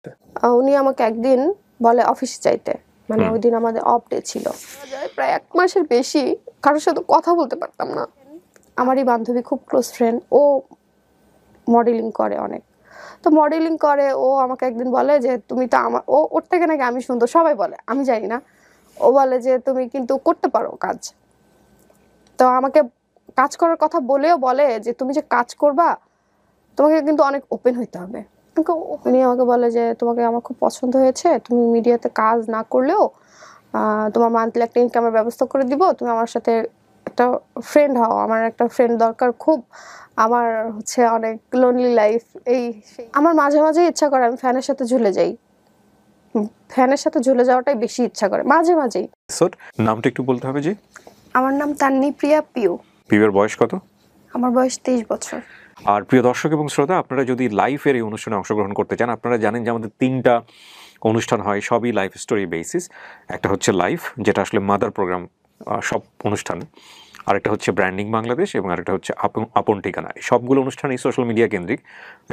করতে? উনি আমাকে একদিন বলে অফিসে যাইতে, মানে ওই দিন আমাদের অফ ডে ছিল। প্রায় 1 মাসের বেশি কারোর সাথে কথা বলতে পারতাম না। আমারই বান্ধবী, খুব ক্লোজ ফ্রেন্ড, ও মডেলিং করে অনেক। তো মডেলিং করে, ও আমাকে একদিন বলে যে তুমি তো আমার, ওর থেকে নাকি আমি সুন্দর, সবাই বলে, আমি জানি না। ও বলে যে তুমি কিন্তু করতে পারো কাজ। তো আমাকে কাজ করার কথা বলেও বলে যে তুমি যে কাজ করবা তোমাকে কিন্তু অনেক ওপেন হইতে হবে। উনি আমাকে বলে যে তোমাকে আমার খুব পছন্দ হয়েছে, তুমি মিডিয়াতে কাজ না করলেও তোমার মান্থলি একটা ইনকামের ব্যবস্থা করে দিব, তুমি আমার সাথে একটা ফ্রেন্ড হও, আমার একটা ফ্রেন্ড দরকার খুব, আমার হচ্ছে অনেক লোনলি লাইফ। আমার মাঝে মাঝে ইচ্ছা করে আমি ফ্যানের সাথে ঝুলে যাই, ফ্যানের সাথে ঝুলে যাওয়াটাই বেশি ইচ্ছা করে মাঝে মাঝেই। নামটা একটু বলতে হবে। জি, আমার নাম তান্নি প্রিয়া পিউ। পিউর বয়স কত? আমার বয়স 23 বছর। আর প্রিয় দর্শক এবং শ্রোতা, আপনারা যদি লাইফের এই অনুষ্ঠানে অংশগ্রহণ করতে চান, আপনারা জানেন যে আমাদের 3টা অনুষ্ঠান হয়, সবই লাইফ স্টোরি বেসিস। একটা হচ্ছে লাইফ, যেটা আসলে মাদার প্রোগ্রাম সব অনুষ্ঠান, আরেকটা হচ্ছে ব্র্যান্ডিং বাংলাদেশ, এবং আরেকটা হচ্ছে আপন ঠিকানা। সবগুলো অনুষ্ঠানই সোশ্যাল মিডিয়া কেন্দ্রিক,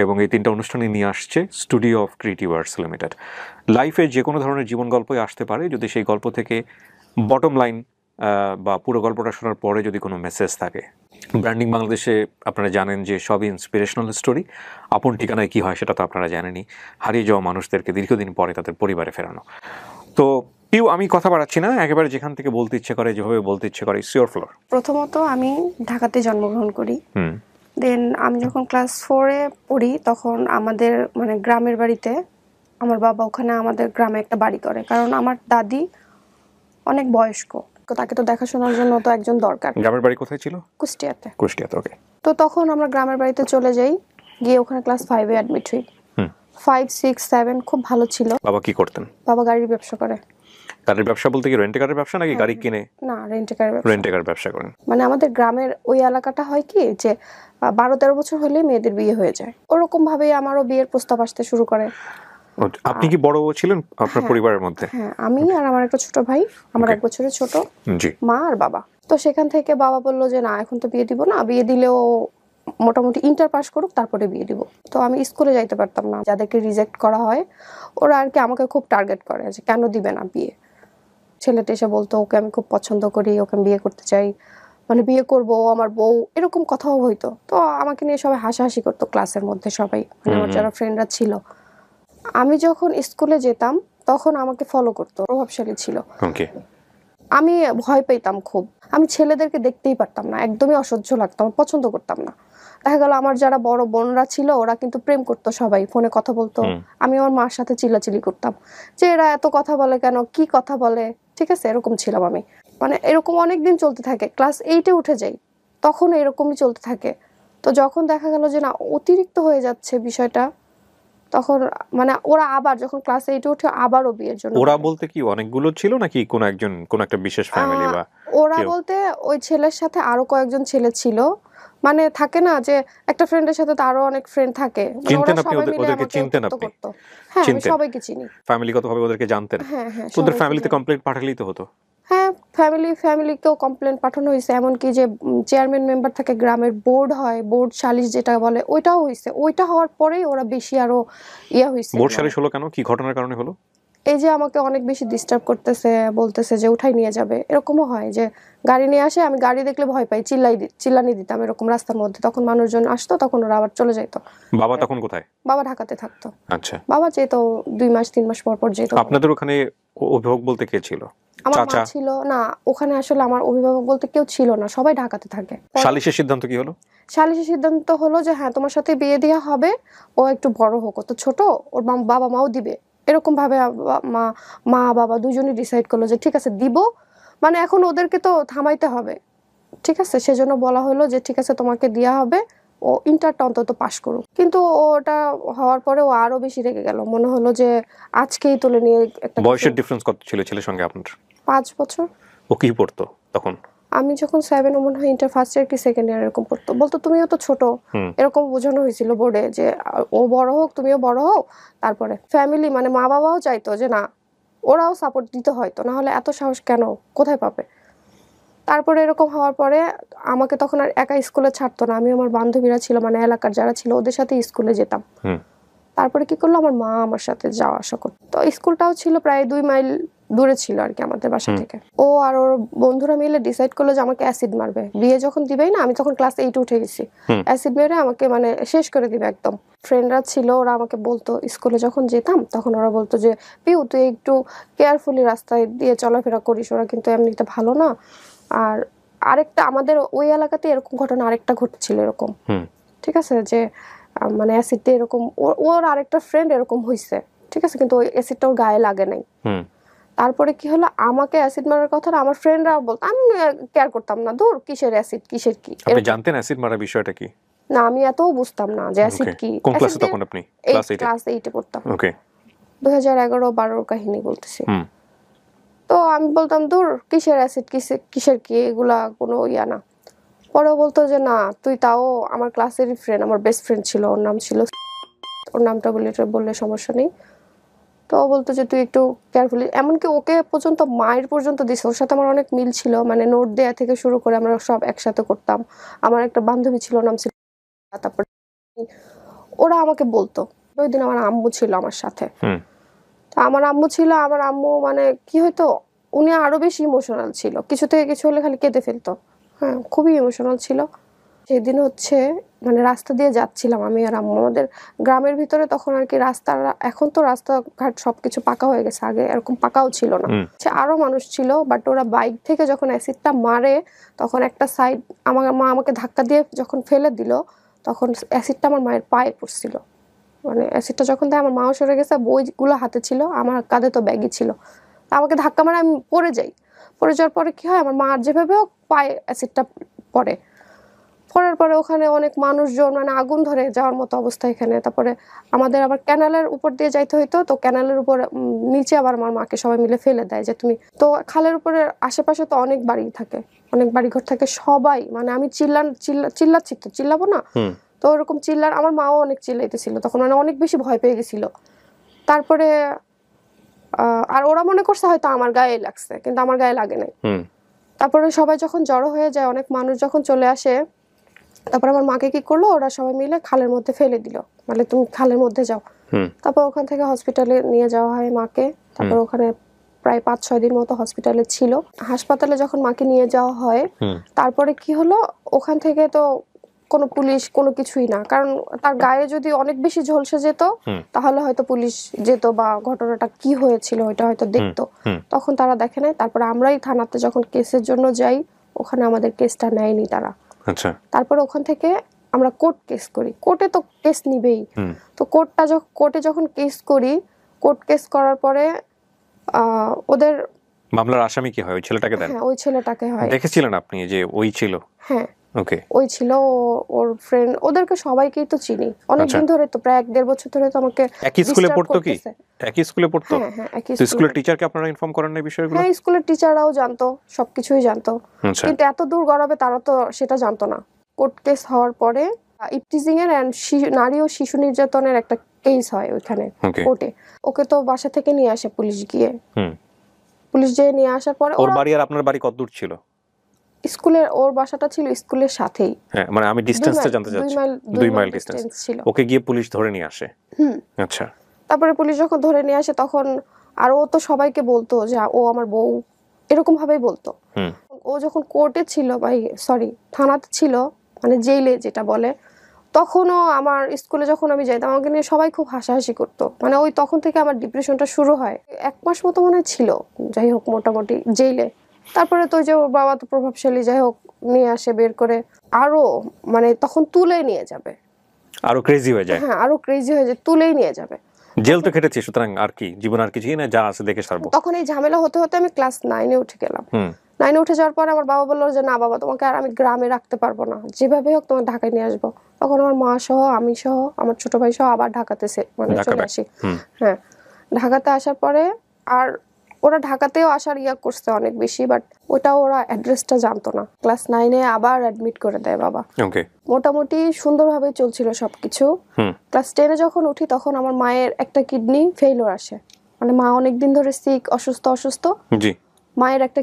এবং এই 3টা অনুষ্ঠানই নিয়ে আসছে studio of creative arts limited. লাইফে যে কোনো ধরনের জীবন গল্পই আসতে পারে, যদি সেই গল্প থেকে বটম লাইন বা পুরো গল্পটা শোনার পরে যদি কোনো মেসেজ থাকে। ব্র্যান্ডিং বাংলাদেশে আপনারা জানেন যে সবই ইন্সপিরেশনাল স্টোরি। আপন ঠিকানায় কী হয় সেটা তো আপনারা জানেনই, হারিয়ে যাওয়া মানুষদেরকে দীর্ঘদিন পরে তাদের পরিবারে ফেরানো। তো পিউ, আমি কথা বাড়াচ্ছি না, একেবারে যেখান থেকে বলতে ইচ্ছে করে, যেভাবে বলতে ইচ্ছে করে, ইটস ইওর ফ্লোর। প্রথমত আমি ঢাকাতে জন্মগ্রহণ করি। দেন আমি যখন ক্লাস 4-এ পড়ি তখন আমাদের মানে গ্রামের বাড়িতে আমার বাবা ওখানে আমাদের গ্রামে একটা বাড়ি করে, কারণ আমার দাদি অনেক বয়স্ক, তাকে তো দেখাশোনার জন্য তো একজন দরকার। গ্রামের বাড়ি কোথায় ছিল? কুষ্টিয়াতে। কুষ্টিয়াতে, ওকে। তো তখন আমরা গ্রামের বাড়িতে চলে যাই, গিয়ে ওখানে ক্লাস 5-এ অ্যাডমিট হই। 5, 6, 7 খুব ভালো ছিল। বাবা কি করতেন? বাবা গাড়ির ব্যবসা করে। গাড়ির ব্যবসা বলতে কি রেন্টে কারের ব্যবসা নাকি গাড়ি কিনে? না, রেন্টে কারের ব্যবসা। রেন্টে কার ব্যবসা করেন। মানে আমাদের গ্রামের ওই এলাকাটা হয় কি যে 12-13 বছর হলে মেয়েদের বিয়ে হয়ে যায়, ওরকম ভাবেই আমারও বিয়ের প্রস্তাব আসতে শুরু করে। আপনি কি বড় ছিলেন আপনার পরিবারের মধ্যে? হ্যাঁ, আমি আর আমার একটা ছোট ভাই, আমার 1 বছরের ছোট। জি। মা আর বাবা। তো সেখান থেকে বাবা বললো যে না, এখন তো বিয়ে দিব না, বিয়ে দিলেও মোটামুটি ইন্টার পাস করুক তারপরে বিয়ে দিব। তো আমি স্কুলে যাইতে পারতাম না, যাদেরকে রিজেক্ট করা হয় ওরা আর কি আমাকে খুব টার্গেট করে যে কেন দিবে না বিয়ে। ছেলেটা এসে বলতো ওকে আমি খুব পছন্দ করি, ওকে আমি বিয়ে করতে চাই, মানে বিয়ে করবো, আমার বউ, এরকম কথাও হইতো। তো আমাকে নিয়ে সবাই হাসাহাসি করতো ক্লাসের মধ্যে সবাই, মানে আমার যারা ফ্রেন্ডরা ছিল। আমি যখন স্কুলে যেতাম তখন আমাকে ফলো করতো, প্রভাবশালী ছিল। আমি ভয় পেতাম খুব, আমি ছেলেদেরকে দেখতেই পারতাম না, একদমই অসহ্য লাগতো, আমি পছন্দ করতাম না। দেখা গেল আমার যারা বড় বোনরা ছিল ওরা কিন্তু প্রেম করতো, সবাই ফোনে কথা বলতো, আমি আমার মার সাথে চিল্লাচিল্লি করতাম যে এরা এত কথা বলে কেন, কি কথা বলে, ঠিক আছে, এরকম ছিলাম আমি। মানে এরকম অনেকদিন চলতে থাকে, ক্লাস 8-এ উঠে যাই তখন এরকমই চলতে থাকে। তো যখন দেখা গেল যে না অতিরিক্ত হয়ে যাচ্ছে বিষয়টা, তখন মানে ওরা আবার যখন ক্লাস 8-এ উঠে আবারও বিয়ের জন্য। ওরা বলতে কি অনেকগুলো ছিল নাকি কোন একটা বিশেষ ফ্যামিলি? বা ওরা বলতে ওই ছেলের সাথে আরো কয়েকজন ছেলে ছিল, মানে থাকে না যে একটা ফ্রেন্ডের সাথে তো আরো অনেক ফ্রেন্ড থাকে, চিনতেন আপনি ওদেরকে? চিনতেন আপনি? হ্যাঁ, আমি সবাইকে চিনি। ফ্যামিলিগতভাবে ওদেরকে জানতেন? হ্যাঁ হ্যাঁ, ওদের ফ্যামিলিতে কমপ্লেইন্ট পাঠালেই তো হতো। হ্যাঁ, ফ্যামিলিকেও কমপ্লেন পাঠানো হয়েছে, এমনকি যে চেয়ারম্যান মেম্বার থাকে গ্রামের, বোর্ড হয়, বোর্ড সালিশ যেটা বলে, ওইটাও হয়েছে। ওইটা হওয়ার পরেই ওরা বেশি আরো হয়েছে। বোর্ড সালিশ হলো কেন? কি ঘটনার কারণে হলো? এই যে আমাকে অনেক বেশি ডিস্টার্ব করতেছে, বলতেছে যে উঠাই নিয়ে যাবে, এরকমও হয় যে গাড়ি নিয়ে আসে, আমি গাড়ি দেখলে ভয় পাই, চিল্লানি দিতাম এরকম রাস্তার মধ্যে, তখন মানুষজন আসতো, তখন ওরা আবার চলে যেত। বাবা তখন কোথায়? বাবা ঢাকাতে থাকতো। আচ্ছা। বাবা যেত 2 মাস 3 মাস পর পর যেত। আপনাদের ওখানে অভিভাবক বলতে কে ছিল? আমার মা ছিল না ওখানে, আসলে আমার অভিভাবক বলতে কেউ ছিল না, সবাই ঢাকাতে থাকে। সালিশের সিদ্ধান্ত কি হলো? সালিশের সিদ্ধান্ত হলো যে হ্যাঁ তোমার সাথে বিয়ে দেওয়া হবে, ও একটু বড় হোক, ও তো ছোট, ওর বাবা মাও দিবে, এরকম ভাবে মা বাবা দুজনই ডিসাইড করলো যে ঠিক আছে দিব, মানে এখন ওদেরকে তো থামাইতে হবে, ঠিক আছে, সেজন্য বলা হলো যে ঠিক আছে তোমাকে দেওয়া হবে, ও ইন্টারটা অন্তত পাশ করুক। কিন্তু ওটা হওয়ার পরে ও আরো বেশি রেগে গেল, মনে হলো যে আজকেই তুলে নিয়ে একটা। বয়সের ডিফারেন্স কত ছিল ছেলের সঙ্গে আপনার? 5 বছর। ও কি পড়তো তখন? আমি যখন 7, ও মনে হয় ইন্টার ফার্স্ট ইয়ার কি সেকেন্ড ইয়ার এরকম পড়তো। বলতো তুমিও তো ছোট, এরকম বোঝানো হয়েছিল বোর্ডে যে ও বড় হোক, তুমিও বড় হও। তারপরে ফ্যামিলি মানে মা বাবাও চাইতো যে না, ওরাও সাপোর্ট দিতে হয়তো, না হলে এত সাহস কেন, কোথায় পাবে। তারপরে এরকম হওয়ার পরে আমাকে তখন আর একা স্কুলে ছাড়তো না, আমি আমার বান্ধবীরা ছিল, মানে এলাকার যারা ছিল ওদের সাথে স্কুলে যেতাম। তারপরে কি করলো, আমার মা আমার সাথে যাওয়া আসা করতো। তো স্কুলটাও ছিল প্রায় 2 মাইল দূরে ছিল আর কি আমাদের বাসা থেকে। ও আর ওর বন্ধুরা মিলে ডিসাইড করলো যে আমাকে অ্যাসিড মারবে। বিয়ে যখন দিবেই না, আমি তখন ক্লাস 8 উঠে গেছি, অ্যাসিড মেরে আমাকে মানে শেষ করে দিবে একদম। ফ্রেন্ডরা ছিল, ওরা আমাকে বলতো, স্কুলে যখন যেতাম তখন ওরা বলতো যে পিউ তুই একটু কেয়ারফুলি রাস্তায় দিয়ে চলাফেরা করিস, ওরা কিন্তু এমনিতে ভালো না। আর আরেকটা আমাদের ওই এলাকাতে এরকম ঘটনা আরেকটা ঘটছিল এরকম, ঠিক আছে, যে মানে অ্যাসিড দিয়ে এরকম ওর আরেকটা ফ্রেন্ড এরকম হয়েছে, ঠিক আছে, কিন্তু ওই অ্যাসিডটা ওর গায়ে লাগে নাই। তারপরে কি হলো, আমাকে অ্যাসিড মারার কথা আমার ফ্রেন্ডরা বলতো, আমি কেয়ার করতাম না, ধুর কিসের অ্যাসিড কিসের কি। আপনি জানতেন অ্যাসিড মারার বিষয়টা কি? না, আমি এতও বুঝতাম না যে অ্যাসিড কি। কোন ক্লাসে তখন আপনি? ক্লাস 8 এ পড়তাম। ওকে, 2011-12 কাহিনী বলতেছি। তো আমি বলতাম দূর কিসের অ্যাসিড কিসের কি, এগুলা কোনো ইয়া না। পরে বলতো যে না তুই তাও আমার ক্লাসেরই ফ্রেন্ড, আমার বেস্ট ফ্রেন্ড ছিল, ওর নাম ছিল, ওর নামটা বললে সমস্যা নেই। তো ও বলতো যে তুই একটু কেয়ারফুলি, এমনকি ওকে পর্যন্ত মায়ের পর্যন্ত দিছে, ওর সাথে আমার অনেক মিল ছিল, মানে নোট দেয়া থেকে শুরু করে আমরা সব একসাথে করতাম। আমার একটা বান্ধবী ছিল, নাম ছিল, তারপর ওরা আমাকে বলতো। ওই দিন আমার আম্মু ছিল আমার সাথে। তো আমার আম্মু ছিল, আমার আম্মু মানে কি হয়তো উনি আরো বেশি ইমোশনাল ছিল, কিছু থেকে কিছু হলে খালি কেঁদে ফেলতো। হ্যাঁ, খুবই ইমোশনাল ছিল। সেদিন হচ্ছে মানে রাস্তা দিয়ে যাচ্ছিলাম আমি আর আম্মু, আমাদের গ্রামের ভিতরে তখন আর কি রাস্তার, এখন তো রাস্তাঘাট সবকিছু পাকা হয়ে গেছে, আগে এরকম পাকাও ছিল না। আরো মানুষ ছিল, বাট ওরা বাইক থেকে যখন অ্যাসিডটা মারে তখন একটা সাইড আমার মা আমাকে ধাক্কা দিয়ে যখন ফেলে দিল, তখন অ্যাসিডটা আমার মায়ের পায়ে পড়ছিল। মানে অ্যাসিডটা যখন দেয় আমার মাও সরে গেছে, বইগুলো হাতে ছিল, আমার কাঁধে তো ব্যাগই ছিল, আমাকে ধাক্কা মারে আমি পড়ে যাই। পড়ে যাওয়ার পরে কি হয়, আমার মার যেভাবে হোক পায়ে অ্যাসিডটা পড়ে। পড়ার পরে ওখানে অনেক মানুষজন, মানে আগুন ধরে যাওয়ার মতো অবস্থা এখানে। তারপরে আমাদের আবার ক্যানালের উপর দিয়ে যাইতে হইতো, তো ক্যানালের উপর নিচে আবার আমার মাকে সবাই মিলে ফেলে দেয় যে তুমি, তো খালের উপরে আশেপাশে তো অনেক বাড়ি থাকে, অনেক বাড়িঘর থাকে, সবাই মানে আমি চিল্লাচ্ছি, তো চিল্লাবো না, তো ওরকম আমার মাও অনেক চিল্লাইতেছিল তখন, মানে অনেক বেশি ভয় পেয়ে গেছিল। তারপরে আর ওরা মনে করছে হয়তো আমার গায়ে লাগছে, কিন্তু আমার গায়ে লাগে নাই। তারপরে সবাই যখন জড়ো হয়ে যায়, অনেক মানুষ যখন চলে আসে, তারপর আমার মাকে কি করলো, ওরা সবাই মিলে খালের মধ্যে ফেলে দিল, মানে তুমি খালের মধ্যে যাও। তারপর ওখান থেকে হসপিটালে নিয়ে যাওয়া হয় মাকে। তারপর ওখানে প্রায় 5-6 দিন মতো হসপিটালে ছিল। হাসপাতালে যখন মাকে নিয়ে যাওয়া হয়, তারপরে কি হলো, ওখান থেকে তো কোনো পুলিশ কোনো কিছুই না, কারণ তার গায়ে যদি অনেক বেশি ঝলসে যেত তাহলে হয়তো পুলিশ যেত বা ঘটনাটা কি হয়েছিল ওইটা হয়তো দেখতো, তখন তারা দেখে নাই। তারপরে আমরাই থানাতে যখন কেসের জন্য যাই, ওখানে আমাদের কেসটা নেয়নি তারা। আচ্ছা, তারপরে ওখান থেকে আমরা কোর্ট কেস করি, কোর্টে তো কেস নিবেই। তো কোর্টে যখন কেস করি, কোর্ট কেস করার পরে ওদের মামলার আসামি কি হয়, ওই ছেলেটাকে দেন? হ্যাঁ, ওই ছেলেটাকে হয়। দেখেছিলেন আপনি যে ওই ছিল? হ্যাঁ, ওকে, ওই ছিল, ওর ফ্রেন্ড, ওদেরকে সবাইকেই তো চিনি অনেকদিন ধরে, তো প্রায় 1-1.5 বছর ধরে তো আমাকে। একই স্কুলে পড়তো কি? একই স্কুলে পড়তো? হ্যাঁ হ্যাঁ, একই স্কুলে। স্কুলের টিচারকে আপনারা ইনফর্ম করেন না এই বিষয়গুলো? হ্যাঁ, স্কুলের টিচাররাও জানতো, সবকিছুই জানতো, কিন্তু এত দূর গড়াবে তারা তো সেটা জানতো না। কোর্ট কেস হওয়ার পরে ইপটিজিং এর এন্ড নারী ও শিশু নির্যাতনের একটা কেস হয় ওইখানে কোর্টে। ওকে তো বাসা থেকে নিয়ে আসে পুলিশ গিয়ে। পুলিশ যে নিয়ে আসার পরে, ওর বাড়ি আর আপনার বাড়ি কত দূর ছিল? স্কুলের, ওর বাসাটা ছিল স্কুলের সাথেই। হ্যাঁ, মানে আমি ডিসটেন্সটা জানতে চাচ্ছি। 2 মাইল ডিসটেন্স ছিল। ওকে গিয়ে পুলিশ ধরে নিয়ে আসে। আচ্ছা, তারপরে পুলিশ যখন ধরে নিয়ে আসে তখন আর ও তো সবাইকে বলতো যে ও আমার বউ, এরকম ভাবেই বলতো। ও যখন কোর্টে ছিল, থানাতে ছিল, মানে জেলে যেটা বলে, তখনও আমার স্কুলে যখন আমি যাইতাম আমাকে নিয়ে সবাই খুব হাসাহাসি করতো। মানে ওই তখন থেকে আমার ডিপ্রেশনটা শুরু হয়। 1 মাস মতো মনে ছিল, যাই হোক মোটামুটি জেলে। তারপরে তো যে ওর বাবা তো প্রভাবশালী, যাই হোক নিয়ে আসে বের করে, আরো মানে তখন তুলে নিয়ে যাবে, আরো ক্রেজি হয়ে যায়। হ্যাঁ, আরো ক্রেজি হয়ে যায়, তুলেই নিয়ে যাবে। জেল তো খেটেছি, সুতরাং আর কি জীবন আর কিছুই না, যা আছে দেখে ছাড়বো। তখন এই ঝামেলা হতে হতে আমি ক্লাস 9-এ উঠে গেলাম। 9-এ উঠে যাওয়ার পরে আমার বাবা বললো যে না বাবা, তোমাকে আর আমি গ্রামে রাখতে পারবো না, যেভাবে হোক তোমার ঢাকায় নিয়ে আসবো। তখন আমার মা সহ, আমি সহ, আমার ছোট ভাই সহ আবার ঢাকাতে মানে চলে আসি। হ্যাঁ, ঢাকাতে আসার পরে আর ওরা ঢাকাতেও আসার করছে অনেক বেশি, বাট ওটা ওরা অ্যাড্রেসটা জানতো না। ক্লাস 9-এ আবার অ্যাডমিট করে দেয় বাবা। মোটামুটি সুন্দরভাবে চলছিল সবকিছু। ক্লাস 10-এ যখন উঠি তখন আমার মায়ের একটা কিডনি ফেইলিওর আসে, মানে মা অনেকদিন ধরে সিক, অসুস্থ। মায়ের একটা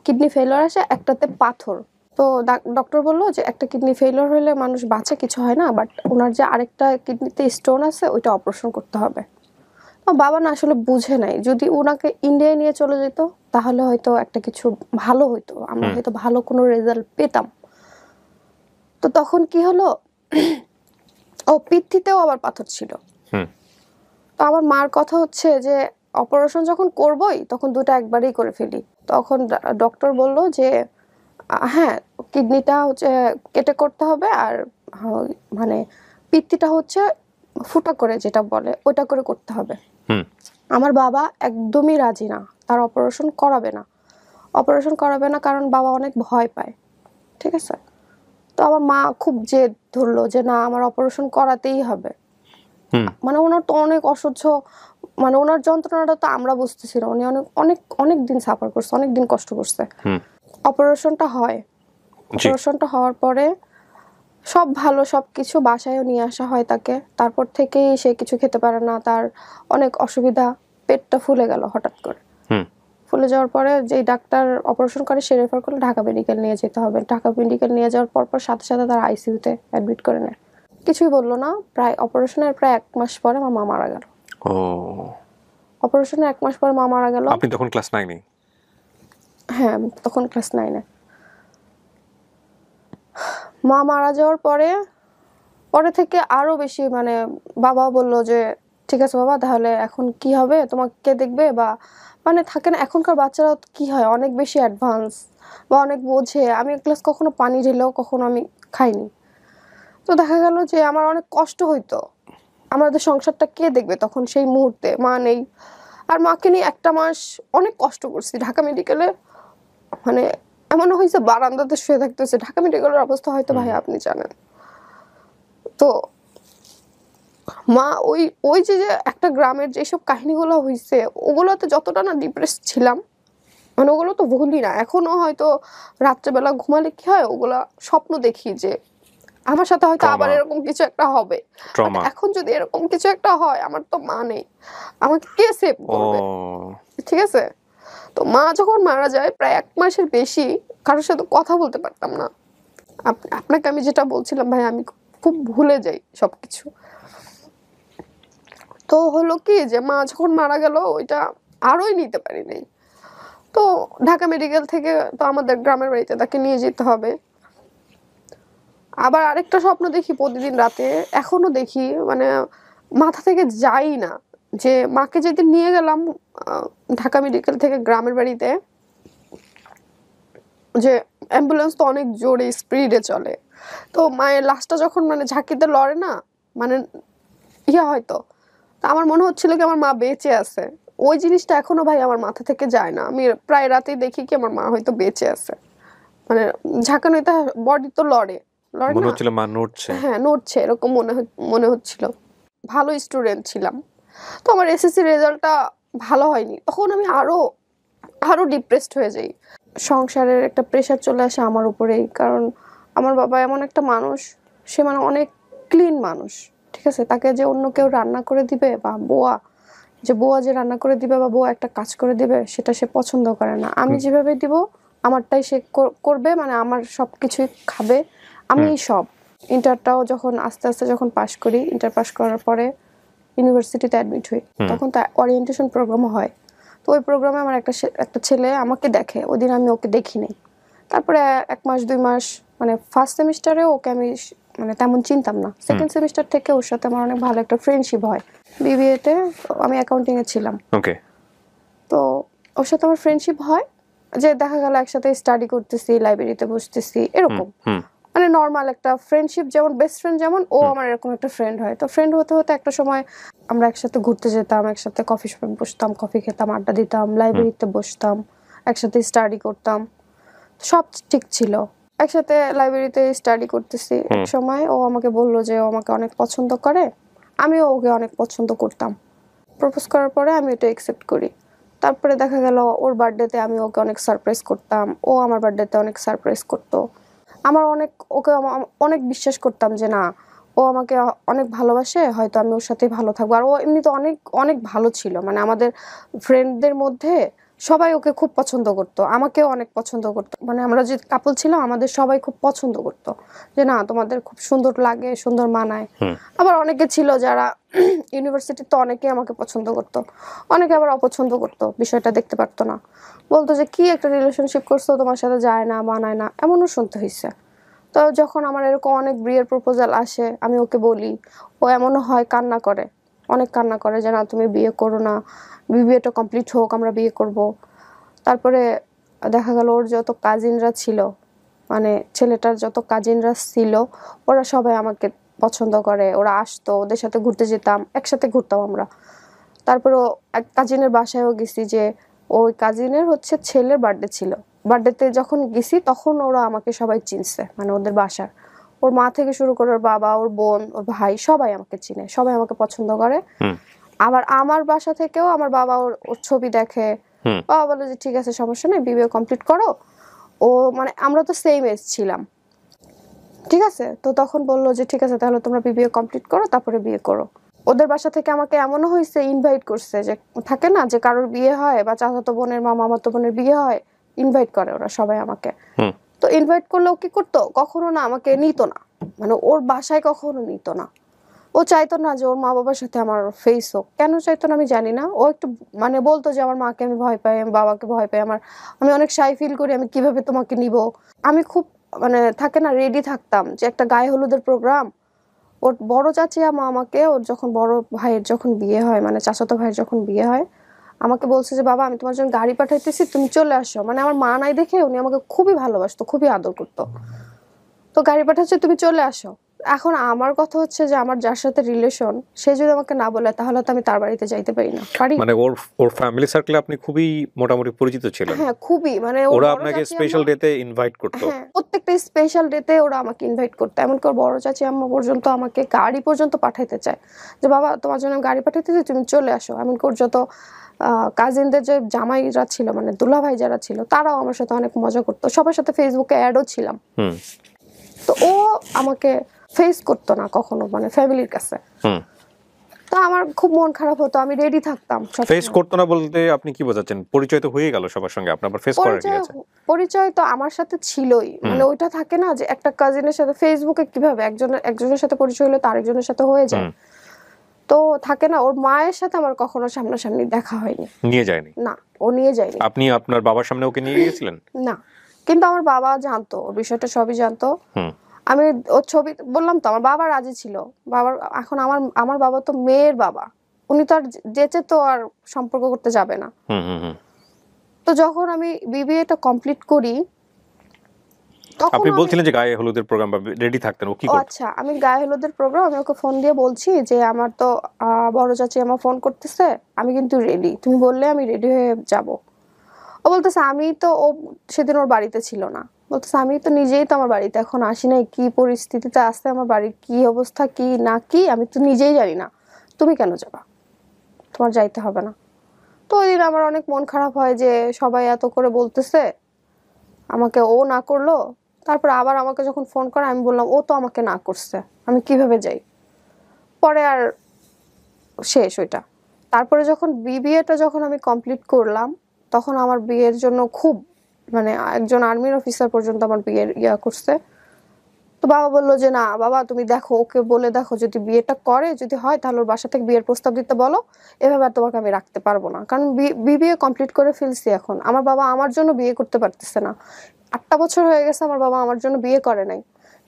কিডনি ফেইলিওর আসে, একটাতে পাথর, তো ডক্টর বললো যে একটা কিডনি ফেলিওর হলে মানুষ বাঁচে, কিছু হয় না, বাট ওনার যে আরেকটা কিডনিতে স্টোন আছে ওইটা অপারেশন করতে হবে। বাবা না আসলে বুঝে নাই, যদি ওনাকে ইন্ডিয়ায় নিয়ে চলে যেত তাহলে হয়তো একটা কিছু ভালো হইতো, আমরা হয়তো ভালো কোনো রেজাল্ট পেতাম। তো তখন কি হলো, ও পিত্তিতেও আবার পাথর ছিল। তো আমার মার কথা হচ্ছে যে অপারেশন যখন করবই তখন দুটো একবারেই করে ফেলি। তখন ডক্টর বলল যে হ্যাঁ কিডনিটা হচ্ছে কেটে করতে হবে, আর মানে পিত্তিটা হচ্ছে ফুটা করে যেটা বলে ওইটা করে করতে হবে। আমার বাবা একদমই রাজি না, তার অপারেশন করাবে না। অপারেশন করাবে না কারণ বাবা অনেক ভয় পায়, ঠিক আছে। তো আমার মা খুব জেদ ধরলো যে না আমার অপারেশন করাতেই হবে। মানে ওনার তো অনেক অসহ্য, মানে ওনার যন্ত্রণাটা তো আমরা বুঝতেছি না, উনি অনেক অনেক অনেক দিন সাফার করছে, অনেক দিন কষ্ট করছে। অপারেশনটা হয়, অপারেশনটা হওয়ার পরে সব ভালো, সব কিছু বাসায়ও নিয়ে আসা হয় তাকে। তারপর থেকেই সে কিছু খেতে পারে না, তার অনেক অসুবিধা, পেটটা ফুলে গেল হঠাৎ করে। ফুলে যাওয়ার পরে যেই ডাক্তার অপারেশন করে সে রেফার করলো ঢাকা মেডিকেল নিয়ে যেতে হবে। ঢাকা মেডিকেল নিয়ে যাওয়ার পর সাথে সাথে তার আইসিইউতে অ্যাডমিট করে নেয়। কিছুই বললো না। প্রায় অপারেশনের প্রায় 1 মাস পরে আমার মা মারা গেল। অপারেশনের 1 মাস পরে মা মারা গেল। আপনি তখন ক্লাস 9-এ? হ্যাঁ তখন ক্লাস 9-এ। মা মারা যাওয়ার পরে থেকে আরো বেশি মানে বাবা বলল যে ঠিক আছে বাবা তাহলে এখন কি হবে, তোমাকে কে দেখবে, বা মানে থাকে না এখনকার বাচ্চারা কি হয় অনেক বেশি অ্যাডভান্স বা অনেক বোঝে। আমি এক গ্লাস কখনো পানি ঢেলেও কখনো আমি খাইনি। তো দেখা গেল যে আমার অনেক কষ্ট হইতো, আমাদের সংসারটা কে দেখবে তখন সেই মুহূর্তে, মা নেই। আর মাকে নিয়ে 1টা মাস অনেক কষ্ট করছি ঢাকা মেডিকেলে। মানে এমন হয়েছে বারান্দাতে শুয়ে থাকতেছে। ঢাকা মেডিকেলের অবস্থা হয়তো ভাই আপনি জানেন। তো মা ওই ওই যে একটা গ্রামের যেসব কাহিনীগুলো হয়েছে ওগুলোতে যতটা না ডিপ্রেস ছিলাম, মানে ওগুলো তো ভুলি না এখনো। হয়তো রাত্রেবেলা ঘুমালে কি হয় ওগুলা স্বপ্ন দেখি যে আমার সাথে হয়তো আবার এরকম কিছু একটা হবে। এখন যদি এরকম কিছু একটা হয় আমার তো মা নেই, আমাকে কে সেভ করবে, ঠিক আছে। তো মা যখন মারা যায় প্রায় 1 মাসের বেশি কারোর সাথে কথা বলতে পারতাম না। আপনাকে আমি যেটা বলছিলাম ভাই, আমি খুব ভুলে যাই সবকিছু। তো হলো কি যে মা যখন মারা গেল ওইটা আরোই নিতে পারি নাই। তো ঢাকা মেডিকেল থেকে তো আমাদের গ্রামের বাড়িতে তাকে নিয়ে যেতে হবে। আবার আরেকটা স্বপ্ন দেখি প্রতিদিন রাতে, এখনো দেখি, মানে মাথা থেকে যাই না, যে মাকে যেদিন নিয়ে গেলাম ঢাকা মেডিকেল থেকে গ্রামের বাড়িতে, যে অ্যাম্বুলেন্স তো অনেক জোরে স্পিডে চলে। তো মায়ের লাশটা যখন মানে ঝাঁকিতে লড়ে না, মানে হয়তো আমার মনে হচ্ছিল কি আমার মা বেঁচে আছে। ওই জিনিসটা এখনো ভাই আমার মাথা থেকে যায় না। আমি প্রায় রাতেই দেখি কি আমার মা হয়তো বেঁচে আছে, মানে ঝাঁকানোতে বডি তো লড়ে মনে হচ্ছিল মা নড়ছে। হ্যাঁ নড়ছে এরকম মনে হচ্ছিল। ভালো স্টুডেন্ট ছিলাম। তো আমার এসএসসি রেজাল্টটা ভালো হয়নি, তখন আমি আরো ডিপ্রেসড হয়ে যাই। সংসারের একটা প্রেশার চলে আসে আমার উপরেই, কারণ আমার বাবা এমন একটা মানুষ, সে মানে অনেক ক্লিন মানুষ, ঠিক আছে। তাকে যে অন্য কেউ রান্না করে দিবে বা বুয়া যে রান্না করে দিবে বা বুয়া একটা কাজ করে দিবে সেটা সে পছন্দ করে না। আমি যেভাবে দিব আমারটাই সে করবে, মানে আমার সব কিছুই খাবে, আমি সব। ইন্টারটাও যখন আস্তে আস্তে যখন পাশ করি, ইন্টার পাস করার পরে ইউনিভার্সিটিতে অ্যাডমিট হই, তখন তার ওরিয়েন্টেশন প্রোগ্রামও হয়। তো ওই প্রোগ্রামে আমার একটা ছেলে আমাকে দেখে, ওই দিন আমি ওকে দেখিনি। তারপরে 1 মাস 2 মাস মানে ফার্স্ট সেমিস্টারে ওকে আমি মানে তেমন চিনতাম না। সেকেন্ড সেমিস্টার থেকে ওর সাথে আমার অনেক ভালো একটা ফ্রেন্ডশিপ হয়। বিবিএতে আমি অ্যাকাউন্টিং এ ছিলাম। ওকে। তো ওর সাথে আমার ফ্রেন্ডশিপ হয়, যে দেখা গেল একসাথে স্টাডি করতেছি, লাইব্রেরিতে বসতেছি, এরকম মানে নর্মাল একটা ফ্রেন্ডশিপ, যেমন বেস্ট ফ্রেন্ড যেমন ও আমার এরকম একটা ফ্রেন্ড হয়। তো ফ্রেন্ড হতে হতে একটা সময় আমরা একসাথে ঘুরতে যেতাম, একসাথে কফি শপে বসতাম, কফি খেতাম, আড্ডা দিতাম, লাইব্রেরিতে বসতাম, একসাথে স্টাডি করতাম, সব ঠিক ছিল। একসাথে লাইব্রেরিতে স্টাডি করতেছি, এক সময় ও আমাকে বললো যে ও আমাকে অনেক পছন্দ করে, আমিও ওকে অনেক পছন্দ করতাম। প্রপোজ করার পরে আমি এটা অ্যাকসেপ্ট করি। তারপরে দেখা গেল ওর বার্থডেতে আমি ওকে অনেক সারপ্রাইজ করতাম, ও আমার বার্থডেতে অনেক সারপ্রাইজ করতো। আমার ওকে অনেক বিশ্বাস করতাম যে না ও আমাকে অনেক ভালোবাসে, হয়তো আমি ওর সাথেই ভালো থাকবো। আর ও এমনিতে অনেক অনেক ভালো ছিল, মানে আমাদের ফ্রেন্ডদের মধ্যে সবাই ওকে খুব পছন্দ করতো, আমাকেও অনেক পছন্দ করতো। মানে আমরা যে কাপল ছিলাম আমাদের সবাই খুব পছন্দ করতো যে না তোমাদের খুব সুন্দর লাগে, সুন্দর মানায়। আবার অনেকে ছিল যারা ইউনিভার্সিটি তো অনেকে আমাকে পছন্দ করতো, অনেকে আবার অপছন্দ করতো, বিষয়টা দেখতে পারতো না, বলতো যে কি একটা রিলেশনশিপ করছো, তোমার সাথে যায় না, মানায় না, এমনও শুনতে হয়েছে। তো যখন আমার এরকম অনেক বিয়ের প্রপোজাল আসে, আমি ওকে বলি, ও এমনও হয় কান্না করে, অনেক কান্না করে যে না তুমি বিয়ে করো না, বিয়েটা কমপ্লিট হোক, আমরা বিয়ে করব। তারপরে দেখা গেল ওর যত কাজিনরা ছিল, মানে ছেলেটার যত কাজিনরা ছিল, ওরা সবাই আমাকে পছন্দ করে, ওরা আসতো, ওদের সাথে ঘুরতে যেতাম, একসাথে ঘুরতাম আমরা। তারপরে এক কাজিনের বাসায়ও গেছি, যে ওই কাজিনের হচ্ছে ছেলের বার্থডে ছিল, বার্থডেতে যখন গেছি তখন ওরা আমাকে সবাই চিনছে, মানে ওদের বাসার, ওর মা থেকে শুরু করে ওর বাবা, ওর বোন, ওর ভাই, সবাই আমাকে চিনে, সবাই আমাকে পছন্দ করে। আবার আমার বাসা থেকেও আমার বাবা ওর ছবি দেখে, বাবা বলে যে ঠিক আছে সমস্যা নেই, বিয়ে কমপ্লিট করো। ও মানে আমরা তো সেম এজ ছিলাম, ঠিক আছে, তো তখন বললো যে ঠিক আছে তাহলে তোমরা বিয়ে কমপ্লিট করো, তারপরে বিয়ে করো। ওদের বাসা থেকে আমাকে এমনও হয়েছে, ইনভাইট করছে, যে থাকে না যে কারোর বিয়ে হয় বা চাচাতো বোনের মা মামাতো বোনের বিয়ে হয়, ইনভাইট করে ওরা সবাই আমাকে। তো ইনভাইট করলেও কি করতো, কখনো না আমাকে নিত না, মানে ওর বাসায় কখনো নিত না। ও চাইতো না যে ওর মা বাবার সাথে আমার ফেস হোক, কেন চাইতো না আমি জানি না। ও একটু মানে বলতো যে আমার মাকে আমি ভয় পাই, আমি বাবাকে ভয় পাই, আমি অনেক শাই ফিল করি, আমি কিভাবে তোমাকে নিব। আমি খুব মানে থাকে না রেডি থাকতাম যে একটা গায়ে হলুদের প্রোগ্রাম, ওর বড় চাচি আমা আমাকে, ওর যখন বড় ভাইয়ের যখন বিয়ে হয়, মানে চাচাতো ভাইয়ের যখন বিয়ে হয়, আমাকে বলছে যে বাবা আমি তোমার জন্য গাড়ি পাঠাইতেছি, তুমি চলে আসো। মানে আমার মা নাই দেখে উনি আমাকে খুবই ভালোবাসতো, খুবই আদর করতো, তো গাড়ি পাঠাচ্ছে তুমি চলে আসো। এখন আমার কথা হচ্ছে যে আমার যার সাথে রিলেশন, সে যদি আমাকে না বলে তাহলে তো আমি তার বাড়িতে যাইতে পারি না, পারি। মানে ওর ওর ফ্যামিলি সার্কেলে আপনি খুবই মোটামুটি পরিচিত ছিলেন। হ্যাঁ খুবই, মানে ওরা আপনাকে স্পেশাল ডেতে ইনভাইট করতো? হ্যাঁ প্রত্যেকটা স্পেশাল ডেতে ওরা আমাকে ইনভাইট করতো, এমনকি ওর বড় চাচি আম্মা পর্যন্ত আমাকে গাড়ি পর্যন্ত পাঠাইতে চায়, যে বাবা তোমার জন্য গাড়ি পাঠাইতেছি তুমি চলে আসো। এমনকি ওর যত কাজিনদের যে জামাইরা ছিল, মানে দুলাভাই যারা ছিল, তারাও আমার সাথে অনেক মজা করতো, সবার সাথে ফেসবুকে অ্যাডও ছিলাম। তো ও আমাকে ফেস করতো না কখনো, মানে ফ্যামিলির কাছে। তো আমার খুব মন খারাপ হতো, আমি রেডি থাকতাম। ফেস করতো না বলতে আপনি কি বোঝাচ্ছেন? পরিচয় তো হয়ে গেল সবার সঙ্গে, আপনার আবার ফেস করার কি আছে? পরিচয় তো আমার সাথে ছিলই, মানে ওইটা থাকে না যে একটা কাজিনের সাথে ফেসবুকে কিভাবে একজনের সাথে পরিচয় হলো তার একজনের সাথে হয়ে যায়, তো থাকে না। ওর মায়ের সাথে আমার কখনো সামনাসামনি দেখা হয়নি, নিয়ে যায়নি? না, ও নিয়ে যায়নি। আপনি আপনার বাবার সামনে ওকে নিয়ে গিয়েছিলেন? না, কিন্তু আমার বাবা জানতো, ওর বিষয়টা সবই জানতো। আমি ওর ছবি বললাম তো, আমার বাবা রাজি ছিল। বাবার এখন আমার বাবা তো মেয়ের বাবা, উনি তো আর যেচে তো আর সম্পর্ক করতে যাবে না। তো যখন আমি বিবিএটা কমপ্লিট করি, তখন আপনি বলছিলেন যে গায়ে হলুদের প্রোগ্রাম বা রেডি থাকতেন, ও কি করতো? আচ্ছা, আমি গায়ে হলুদের প্রোগ্রাম, আমি ওকে ফোন দিয়ে বলছি যে আমার তো বড় চাচি আমার ফোন করতেছে, আমি কিন্তু রেডি, তুমি বললে আমি রেডি হয়ে যাব। ও বলতেছে আমি তো, ও সেদিন ওর বাড়িতে ছিল না, বলতেছে আমি তো নিজেই তো আমার বাড়িতে এখন আসি নাই, কি পরিস্থিতিতে আসছে আমার বাড়ির, কি অবস্থা, কি না কি আমি তো নিজেই জানি না, তুমি কেন যাবা, তোমার যাইতে হবে না। তো ওই দিন আমার অনেক মন খারাপ হয় যে সবাই এত করে বলতেছে, আমাকে ও না করলো। তারপর আবার আমাকে যখন ফোন করে আমি বললাম ও তো আমাকে না করছে, আমি কিভাবে যাই। পরে আর শেষ ওইটা। তারপরে যখন বিবিএটা যখন আমি কমপ্লিট করলাম, তখন আমার বিয়ের জন্য খুব মানে একজন আর্মির অফিসার পর্যন্ত আমার বিয়ের ইয়া করছে। তো বাবা বললো যে না বাবা তুমি দেখো, ওকে বলে দেখো, যদি বিয়েটা করে, যদি হয় তাহলে ওর বাসা থেকে বিয়ের প্রস্তাব দিতে বলো, এভাবে আর তোমাকে আমি রাখতে পারবো না, কারণ বিবিএ কমপ্লিট করে ফেলছি। এখন আমার বাবা আমার জন্য বিয়ে করতে পারতেছে না, 8টা বছর হয়ে গেছে আমার বাবা আমার জন্য বিয়ে করে নাই,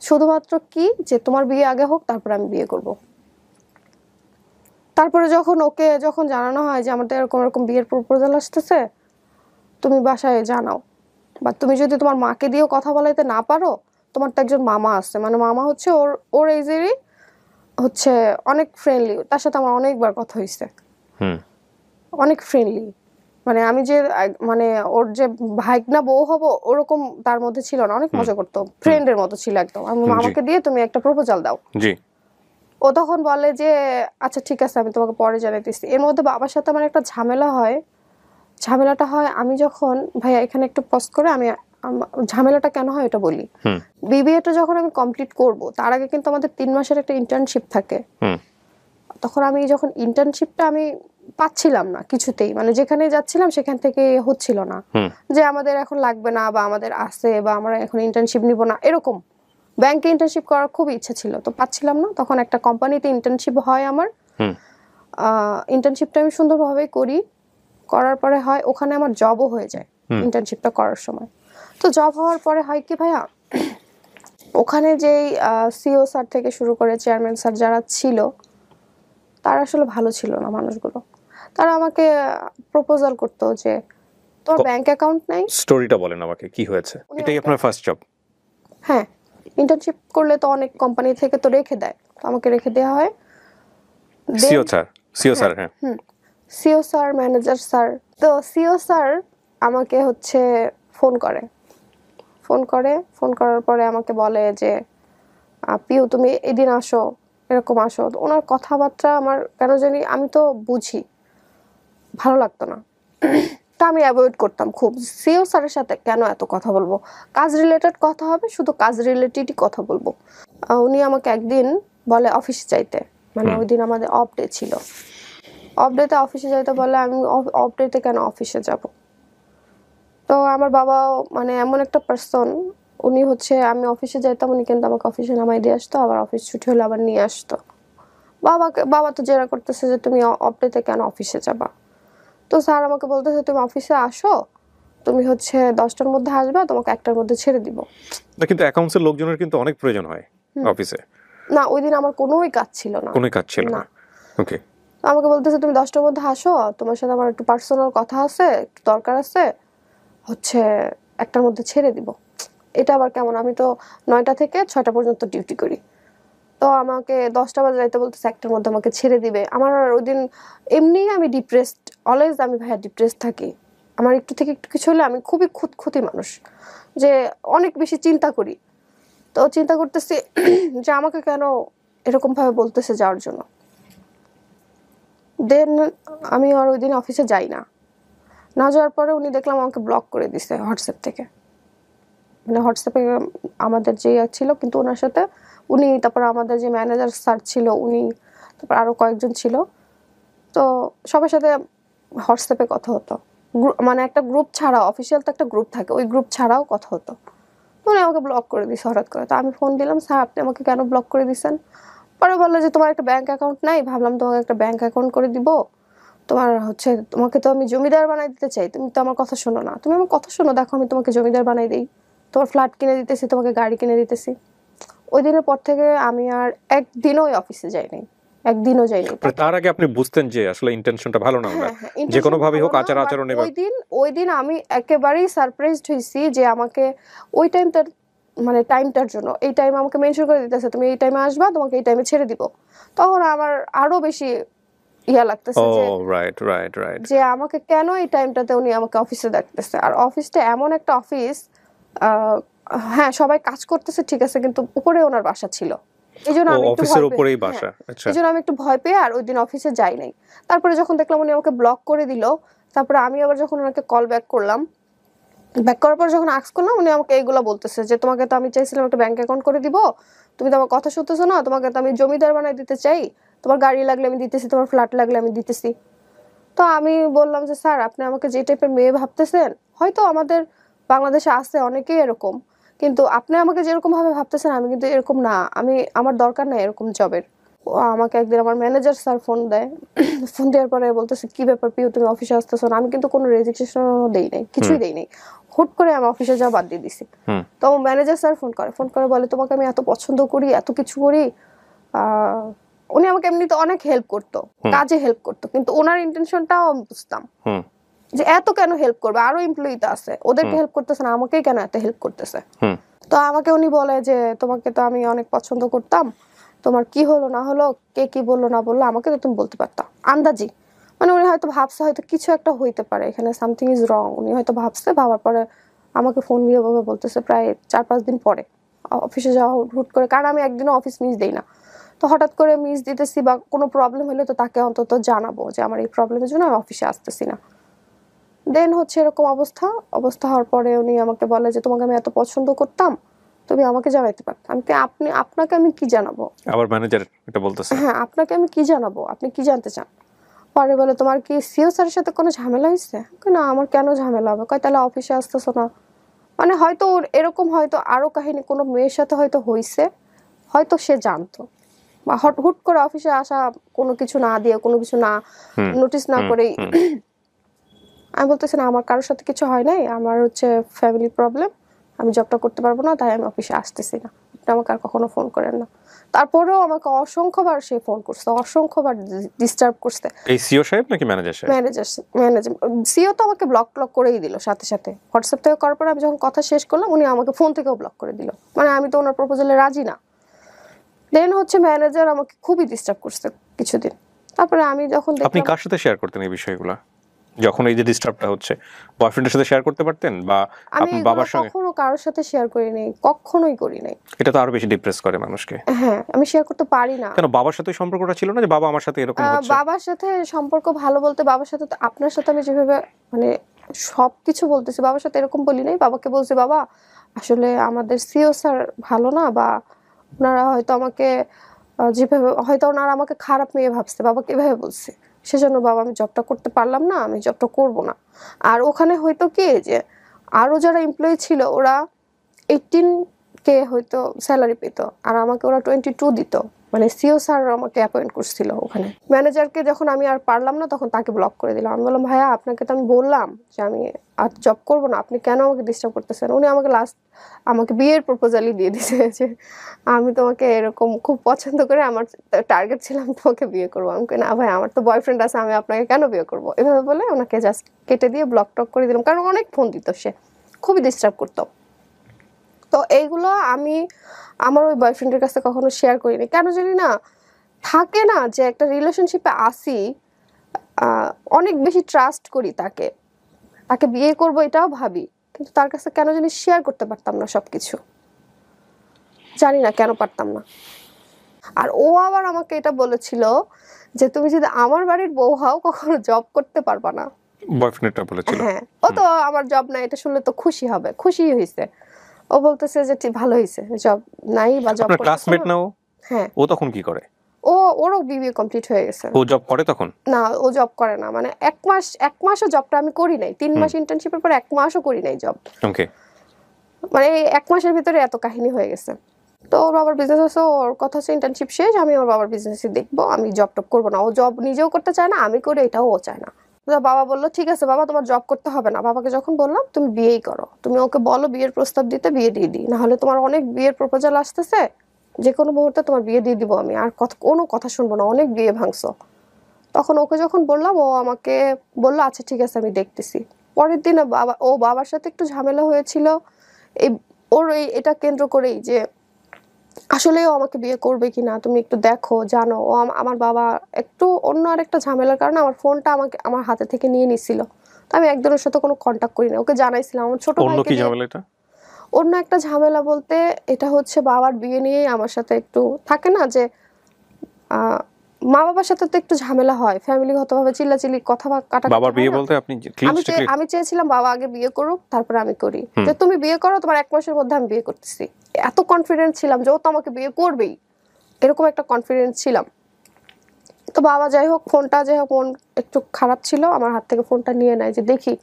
শুধুমাত্র কি যে তোমার বিয়ে আগে হোক তারপরে আমি বিয়ে করব। তারপরে যখন ওকে যখন জানানো হয় যে আমাদের এরকম এরকম বিয়ের প্রপোজাল আসতেছে, তুমি বাসায় জানাও, বা তুমি যদি তোমার মাকে দিয়েও কথা বলাইতে না পারো, তোমার তো একজন মামা আছে, মানে মামা হচ্ছে ওর এজেরই, হচ্ছে অনেক ফ্রেন্ডলি, তার সাথে আমার অনেকবার কথা হয়েছে, অনেক ফ্রেন্ডলি, মানে আমি যে মানে ওর যে ভাইগনা বউ হব ওরকম তার মধ্যে ছিল না, অনেক মজা করতো, ফ্রেন্ডের মতো ছিল একদম। আমি মামাকে দিয়ে তুমি একটা প্রপোজাল দাও। ও তখন বলে যে আচ্ছা ঠিক আছে আমি তোমাকে পরে জানাইতেছি। এর মধ্যে বাবার সাথে আমার একটা ঝামেলা হয়। ঝামেলাটা হয় আমি যখন, ভাইয়া এখানে একটু পজ করে আমি ঝামেলাটা কেন হয় এটা বলি। বিবিএটা যখন আমি কমপ্লিট করব, তার আগে কিন্তু আমাদের 3 মাসের একটা ইন্টার্নশিপ থাকে। তখন আমি যখন ইন্টার্নশিপটা আমি পাচ্ছিলাম না কিছুতেই, মানে যেখানে যাচ্ছিলাম সেখান থেকে হচ্ছিল না যে আমাদের এখন লাগবে না বা আমাদের আছে বা আমরা এখন ইন্টার্নশিপ নিব না, এরকম। ব্যাংকে ইন্টার্নশিপ করার খুব ইচ্ছা ছিল, তো পাচ্ছিলাম না। তখন একটা কোম্পানিতে ইন্টার্নশিপ হয় আমার, ইন্টার্নশিপটা আমি সুন্দরভাবে করি, করার পরে হয় ওখানে আমার জবও হয়ে যায় ইন্টার্নশিপটা করার সময়। তো জব হওয়ার পরে হয় কি ভাইয়া, ওখানে যেই সিও স্যার থেকে শুরু করে চেয়ারম্যান স্যার যারা ছিল তারা আসলে ভালো ছিল না মানুষগুলো। তারা আমাকে প্রপোজাল করতো যে তোর ব্যাংক অ্যাকাউন্ট নাই। স্টোরিটা বলেন আমাকে, কি হয়েছে? এটাই আপনার ফার্স্ট জব? হ্যাঁ, ইন্টার্নশিপ করলে তো অনেক কোম্পানি থেকে তো রেখে দেয়, তো আমাকে রেখে দেওয়া হয়। সিও স্যার, সিও স্যার, হ্যাঁ। CEO sir, manager sir. তো সিও স্যার আমাকে হচ্ছে ফোন করার পরে আমাকে বলে যে পিউ তুমি এদিন আসো, এরকম আসো। তো ওনার কথাবার্তা আমার কেন জানি, আমি তো বুঝি, ভালো লাগতো না। তা আমি অ্যাভয়েড করতাম খুব। সিও স্যারের সাথে কেন এত কথা বলবো, কাজ রিলেটেড কথা হবে, শুধু কাজ রিলেটেডই কথা বলবো। উনি আমাকে একদিন বলে অফিসে যাইতে, মানে ওই দিন আমাদের অফ ডে ছিল। অফ ডেতে অফিসে যাইতে বলে, আমি অফ ডেতে কেন অফিসে যাব? তো আমার বাবা মানে এমন একটা পার্সন, উনি হচ্ছে আমি অফিসে যাইতাম, উনি কিন্তু আমাকে অফিসে নামাই দিয়ে আসতো, আবার অফিস ছুটি হলে আবার নিয়ে আসতো। বাবা তো জেরা করতেছে যে তুমি অফ ডেতে কেন অফিসে যাবা। তো স্যার আমাকে বলতেছে তুমি অফিসে আসো, তুমি হচ্ছে 10টার মধ্যে আসবে, তোমাকে 1টার মধ্যে ছেড়ে দিব। না, কিন্তু অ্যাকাউন্টসের লোকজনের কিন্তু অনেক প্রয়োজন হয় অফিসে। না, ওই দিন আমার কোনোই কাজ ছিল না, কোনো কাজ ছিল না। ওকে। আমাকে বলতেছে তুমি 10টার মধ্যে আসো, তোমার সাথে আমার একটু পার্সোনাল কথা আছে, একটু দরকার আছে, হচ্ছে 1টার মধ্যে ছেড়ে দিব। এটা আবার কেমন, আমি তো 9টা থেকে 6টা পর্যন্ত ডিউটি করি। তো আমাকে 10টা বাজে যাইতে বলতেছে, 1টার মধ্যে আমাকে ছেড়ে দিবে। আমার ওই দিন এমনিই আমি ডিপ্রেসড, অলওয়েজ আমি ভাইয়া ডিপ্রেসড থাকি। আমার একটু থেকে একটু কিছু হলে আমি খুবই খুঁতখুঁতি মানুষ, যে অনেক বেশি চিন্তা করি। তো চিন্তা করতেছি যে আমাকে কেন এরকম ভাবে বলতেছে যাওয়ার জন্য। দেন আমি আর ওই দিন অফিসে যাই না। না যাওয়ার পরে উনি দেখলাম আমাকে ব্লক করে দিছে হোয়াটসঅ্যাপ থেকে। মানে হোয়াটসঅ্যাপে আমাদের যে ছিল, কিন্তু ওনার সাথে উনি, তারপর আমাদের যে ম্যানেজার স্যার ছিল উনি, তারপর আরো কয়েকজন ছিল, তো সবার সাথে হোয়াটসঅ্যাপে কথা হতো। মানে একটা গ্রুপ ছাড়া, অফিসিয়াল তো একটা গ্রুপ থাকে, ওই গ্রুপ ছাড়াও কথা হতো। উনি আমাকে ব্লক করে দিছে হঠাৎ করে। তো আমি ফোন দিলাম, স্যার আপনি আমাকে কেন ব্লক করে দিচ্ছেন? পরে বললো যে তোমার একটা ব্যাংক অ্যাকাউন্ট নাই, ভাবলাম তোমাকে একটা ব্যাংক অ্যাকাউন্ট করে দিব। তোমার হচ্ছে, তোমাকে তো আমি জমিদার বানাই দিতে চাই, তুমি তো আমার কথা শোনো না। তুমি আমার কথা শোনো, দেখো আমি তোমাকে জমিদার বানাই দিই, তোমার ফ্ল্যাট কিনে দিতেছি, তোমাকে গাড়ি কিনে দিতেছি। ওই দিনের পর থেকে আমি আর একদিনও ওই অফিসে যাইনি, একদিনও যাইনি। তার আগে আপনি বুঝতেন যে আসলে ইন্টেনশনটা ভালো না ওনার, যে কোনো ভাবে হোক আচার আচরণে। ওই দিন আমি একেবারেই সারপ্রাইজড হয়েছি যে আমাকে ওই টাইমটার, মানে টাইমটার জন্য, এই টাইম আমাকে মেনশন করে দিতেছে, তুমি এই টাইমে আসবা, তোমাকে এই টাইমে ছেড়ে দিব। তখন আমার আরো বেশি ইয়া লাগতেছে যে রাইট রাইট রাইট, যে আমাকে কেন এই টাইমটাতে উনি আমাকে অফিসে ডাকতেছে। আর অফিসটা এমন একটা অফিস, হ্যাঁ সবাই কাজ করতেছে ঠিক আছে, কিন্তু উপরে ওনার বাসা ছিল, এই জন্য আমি অফিসের উপরেই বাসা। আচ্ছা, এই জন্য আমি একটু ভয় পেয়ে আর ওই দিন অফিসে যাই নাই। তারপরে যখন দেখলাম উনি আমাকে ব্লক করে দিল, তারপরে আমি আবার যখন ওনাকে কল ব্যাক করলাম, ব্যাক করার পর যখন আস্ক করলাম, উনি আমাকে এইগুলো বলতেছে যে তোমাকে তো আমি চাইছিলাম একটা ব্যাংক অ্যাকাউন্ট করে দিব, তুমি তো আমার কথা শুনতেছো না, তোমাকে তো আমি জমিদার বানাই দিতে চাই, তোমার গাড়ি লাগলে আমি দিতেছি, তোমার ফ্ল্যাট লাগলে আমি দিতেছি। তো আমি বললাম যে স্যার আপনি আমাকে যে টাইপের মেয়ে ভাবতেছেন, হয়তো আমাদের বাংলাদেশে আছে অনেকেই এরকম, কিন্তু আপনি আমাকে যেরকম ভাবে ভাবতেছেন আমি কিন্তু এরকম না, আমি আমার দরকার নাই এরকম জবের। ও আমাকে একদিন আমার ম্যানেজার স্যার ফোন দেয়, ফোন দেওয়ার পরে বলতেছে কি ব্যাপার পিউ তুমি অফিসে আসতেছো না? আমি কিন্তু কোনো রেজিস্ট্রেশনও দেই নাই, কিছুই দেই নাই, হুট করে আমি অফিসে যাওয়া বাদ দিয়ে দিছি। তো ম্যানেজার স্যার ফোন করে বলে তোমাকে আমি এত পছন্দ করি, এত কিছু করি। উনি আমাকে এমনিতে অনেক হেল্প করতো, কাজে হেল্প করতো, কিন্তু ওনার ইন্টেনশনটাও আমি বুঝতাম যে এত কেন হেল্প করবে, আরো এমপ্লয়ি তো আছে, ওদেরকে হেল্প করতেছে না, আমাকেই কেন এত হেল্প করতেছে। তো আমাকে উনি বলে যে তোমাকে তো আমি অনেক পছন্দ করতাম, তোমার কি হলো না হলো, কে কি বললো না বললো, আমাকে তো তুমি বলতে পারতা আন্দাজি। মানে উনি হয়তো ভাবছে হয়তো কিছু একটা হইতে পারে এখানে, সামথিং ইজ রং, উনি হয়তো ভাবছে। ভাবার পরে আমাকে ফোন দিয়ে বলতেছে প্রায় 4-5 দিন পরে অফিসে যাওয়া হুট করে, কারণ আমি একদিনও অফিস মিস দেই না। তো হঠাৎ করে মিস দিতেছি বা কোনো প্রবলেম হলে তো তাকে অন্তত জানাবো যে আমার এই প্রবলেমের জন্য আমি অফিসে আসতেছি না। দেন হচ্ছে এরকম অবস্থা হওয়ার পরে উনি আমাকে বলে যে তোমাকে আমি এত পছন্দ করতাম, তুমি আমাকে জানাইতে পারতে। আপনাকে আমি কি জানাবো? আবার ম্যানেজার এটা বলতেছে? হ্যাঁ, আপনাকে আমি কি জানাবো, আপনি কি জানতে চান? পরে বলে তোমার কি সিও স্যারের সাথে কোনো ঝামেলা হয়েছে? না আমার কেন ঝামেলা হবে? কয় তাহলে অফিসে আসতেছো না? মানে হয়তো ওর এরকম হয়তো আরো কাহিনী কোনো মেয়ের সাথে হয়তো হইছে, হয়তো সে জানতো, বা হুট করে অফিসে আসা কোনো কিছু না দিয়ে কোনো কিছু না নোটিস না করেই। আমি বলতেছি না আমার কারোর সাথে কিছু হয় নাই, আমার হচ্ছে ফ্যামিলি প্রবলেম, আমি জবটা করতে পারবো না, তাই আমি অফিসে আসতেছি না, আপনি আমাকে আর কখনো ফোন করেন না। তারপরেও আমাকে অসংখ্যবার সে ফোন করছে, অসংখ্যবার ডিস্টার্ব করছে। এই সিও সাহেব নাকি ম্যানেজার সাহেব? ম্যানেজার সিও তো আমাকে ব্লক করেই দিল সাথে সাথে, হোয়াটসঅ্যাপ থেকে করার পরে আমি যখন কথা শেষ করলাম উনি আমাকে ফোন থেকেও ব্লক করে দিল, মানে আমি তো ওনার প্রপোজালে রাজি না। দেন হচ্ছে ম্যানেজার আমাকে খুবই ডিস্টার্ব করছে কিছুদিন। তারপরে আমি যখন আপনি দেখলাম, কার সাথে শেয়ার করতেন এই বিষয়গুলো যখন এই যে ডিস্টার্বটা হচ্ছে? বয়ফ্রেন্ডের সাথে শেয়ার করতে পারতেন, বা আমি আপনার এগুলো বাবার সঙ্গে? কখনো কারোর সাথে শেয়ার করি নাই, কখনোই করি নাই। এটা তো আরো বেশি ডিপ্রেস করে মানুষকে। হ্যাঁ, আমি শেয়ার করতে পারি না। কেন বাবার সাথে সম্পর্কটা ছিল না যে বাবা আমার সাথে এরকম হচ্ছে? বাবার সাথে সম্পর্ক ভালো বলতে, বাবার সাথে তো আপনার সাথে আমি যেভাবে মানে সবকিছু বলতেছি, বাবার সাথে এরকম বলি নাই। বাবাকে বলছি বাবা আসলে আমাদের সিও স্যার ভালো না, বা ওনারা হয়তো আমাকে যেভাবে হয়তো ওনারা আমাকে খারাপ মেয়ে ভাবছে, বাবাকে এভাবে বলছি, সেজন্য বাবা আমি জবটা করতে পারলাম না, আমি জবটা করব না। আর ওখানে হয়তো কি যে আরো যারা এমপ্লয়ি ছিল ওরা 18K হয়তো স্যালারি পেত, আর আমাকে ওরা 22 দিত। মানে সিও স্যার আমাকে অ্যাপয়েন্ট করছিল ওখানে। ম্যানেজারকে যখন আমি আর পারলাম না তখন তাকে ব্লক করে দিলাম। আমি বললাম ভাইয়া আপনাকে তো আমি বললাম যে আমি আর জব করবো না, আপনি কেন আমাকে ডিস্টার্ব করতেছেন? উনি আমাকে আমাকে বিয়ের প্রপোজালই দিয়ে দিয়েছে যে আমি তোমাকে এরকম খুব পছন্দ করে, আমার টার্গেট ছিল আমি তোমাকে বিয়ে করবো। আমি না ভাই আমার তো বয়ফ্রেন্ড আছে, আমি আপনাকে কেন বিয়ে করবো? এভাবে বলে ওনাকে জাস্ট কেটে দিয়ে ব্লক টক করে দিলাম, কারণ অনেক ফোন দিত, সে খুবই ডিস্টার্ব করতো। তো এইগুলো আমি আমার ওই বয়ফ্রেন্ডের কাছে কখনো শেয়ার করিনি, কেন জানি না। থাকে না যে একটা রিলেশনশিপে আসি, অনেক বেশি ট্রাস্ট করি তাকে, তাকে বিয়ে করব এটাও ভাবি, কিন্তু তার কাছে কেন জানি শেয়ার করতে পারতাম না সবকিছু, জানি না কেন পারতাম না। আর ও আবার আমাকে এটা বলেছিল যে তুমি যদি আমার বাড়ির বউ হও কখনো জব করতে পারবা না। বয়ফ্রেন্ডটা বলেছিল? হ্যাঁ, ও তো আমার জব নাই এটা শুনলে তো খুশি হবে, খুশি হয়েছে। ও বলতেছে যে ঠিক ভালো হয়েছে, জব নাই বা জব আপনার করতেছে ক্লাসমেট না। না ও? হ্যাঁ, ও তখন কি করে? ওরও বিবিএ কমপ্লিট হয়ে গেছে। ও জব করে তখন? না ও জব করে না, মানে এক মাসও জবটা আমি করি নাই, 3 মাস ইন্টার্নশিপের পর 1 মাসও করি নাই জব। ওকে। মানে এই 1 মাসের ভিতরে এত কাহিনী হয়ে গেছে। তো ওর বাবার বিজনেস আছে, ওর কথা হচ্ছে ইন্টার্নশিপ শেষ আমি ওর বাবার বিজনেসই দেখবো, আমি জব টব করবো না। ও জব নিজেও করতে চায় না, আমি করে এটাও ও চায় না। তো বাবা বললো ঠিক আছে বাবা তোমার জব করতে হবে না। বাবাকে যখন বললাম তুমি বিয়েই করো, তুমি ওকে বলো বিয়ের প্রস্তাব দিতে, বিয়ে দিয়ে দিই, নাহলে তোমার অনেক বিয়ের প্রপোজাল আসতেছে, যে কোনো মুহূর্তে তোমার বিয়ে দিয়ে দিব আমি, আর কোনো কথা শুনবো না, অনেক বিয়ে ভাঙছো। তখন ওকে যখন বললাম ও আমাকে বললো আচ্ছা ঠিক আছে আমি দেখতেছি। পরের দিন বাবার সাথে একটু ঝামেলা হয়েছিল এই এটা কেন্দ্র করেই, যে আসলে ও আমাকে বিয়ে করবে কিনা তুমি একটু দেখো জানো। আমার বাবা একটু অন্য আরেকটা ঝামেলার কারণে আমার ফোনটা আমার হাতে থেকে নিয়ে নিছিল, তো আমি একজনের সাথে কোনো কন্টাক্ট করি না। ওকে জানাইছিলাম আমার ছোট অন্য ভাইকে কি দিয়ে। ঝামেলা এটা? অন্য একটা ঝামেলা বলতে এটা হচ্ছে বাবার বিয়ে নিয়েই আমার সাথে একটু থাকে না যে মা বাবার সাথে তো একটু ঝামেলা হয়, ফ্যামিলিগতভাবে চিল্লাচিল্লি কথা কাটাকাটি বাবার হয় বিয়ে না? বলতে আপনি ক্লিন স্ট্রিক্টলি? আমি চেয়েছিলাম বাবা আগে বিয়ে করুক তারপরে আমি করি, যে তুমি বিয়ে করো তোমার 1 মাসের মধ্যে আমি বিয়ে করতেছি। এত কনফিডেন্ট ছিলাম যে ও তো আমাকে বিয়ে করবেই, এরকম একটা কনফিডেন্স ছিলাম। তো বাবা যাই হোক ফোনটা যাই হোক মন একটু খারাপ ছিল, আমার হাত থেকে ফোনটা নিয়ে নেয় যে দেখি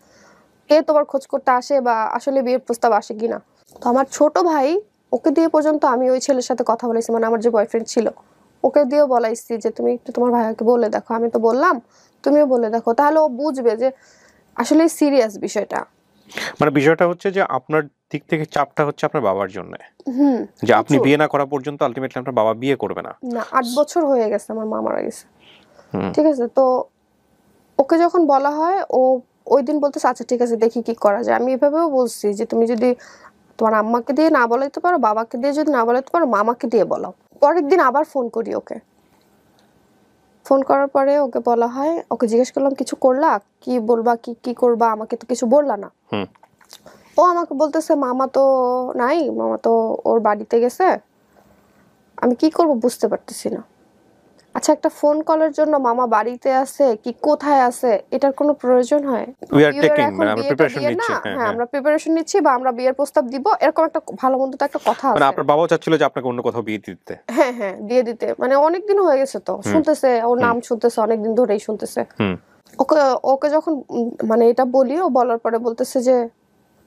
কে তোমার খোঁজ করতে আসে বা আসলে বিয়ের প্রস্তাব আসে কিনা। তো আমার ছোট ভাই ওকে দিয়ে পর্যন্ত আমি ওই ছেলের সাথে কথা বলেছি, মানে আমার যে বয়ফ্রেন্ড ছিল ওকে দিয়েও বলাইছি যে তুমি একটু তোমার ভাইয়াকে বলে দেখো, আমি তো বললাম তুমিও বলে দেখো, তাহলে ও বুঝবে যে আসলে সিরিয়াস বিষয়টা। মানে বিষয়টা হচ্ছে যে আপনার দিক থেকে চাপটা হচ্ছে আপনার বাবার জন্য, যে আপনি বিয়ে না করা পর্যন্ত আলটিমেটলি আপনার বাবা বিয়ে করবে না। না 8 বছর হয়ে গেছে আমার মা মারা গেছে, ঠিক আছে। তো ওকে যখন বলা হয় ও ওই দিন বলতেছে আচ্ছা ঠিক আছে দেখি কি করা যায়। আমি এভাবেও বলছি যে তুমি যদি তোমার আম্মাকে দিয়ে না বলাইতে পারো, বাবাকে দিয়ে যদি না বলাইতে পারো, মামাকে দিয়ে বলাও। পরের দিন আবার ফোন করি ওকে, ফোন করার পরে ওকে বলা হয়, ওকে জিজ্ঞেস করলাম কিছু করলা, কি বলবা, কি কি করবা, আমাকে তো কিছু বললা না। ও আমাকে বলতেছে মামা তো নাই, মামা তো ওর বাড়িতে গেছে, আমি কি করব বুঝতে পারতেছি না। আচ্ছা, একটা ফোন কলের জন্য মামা বাড়িতে আছে কি কোথায় আছে এটার কোনো প্রয়োজন হয়? উই আর বিয়ের টেকিং, এখন মানে আমরা বিয়েটা প্রিপারেশন বিয়ের না, নিচ্ছি। হ্যাঁ, হ্যাঁ হ্যাঁ। আমরা প্রিপারেশন নিচ্ছি বা আমরা বিয়ের প্রস্তাব দিব, এরকম একটা ভালো মন্দ তো একটা কথা মানে আছে। আপনার বাবাও চাচ্ছিল যে আপনাকে অন্য কোথাও বিয়ে দিতে। হ্যাঁ হ্যাঁ, দিয়ে দিতে, মানে অনেকদিন হয়ে গেছে তো, শুনতেছে ওর নাম শুনতেছে, অনেকদিন ধরেই শুনতেছে। হুম। ওকে ওকে যখন মানে এটা বলি, ও বলার পরে বলতেছে যে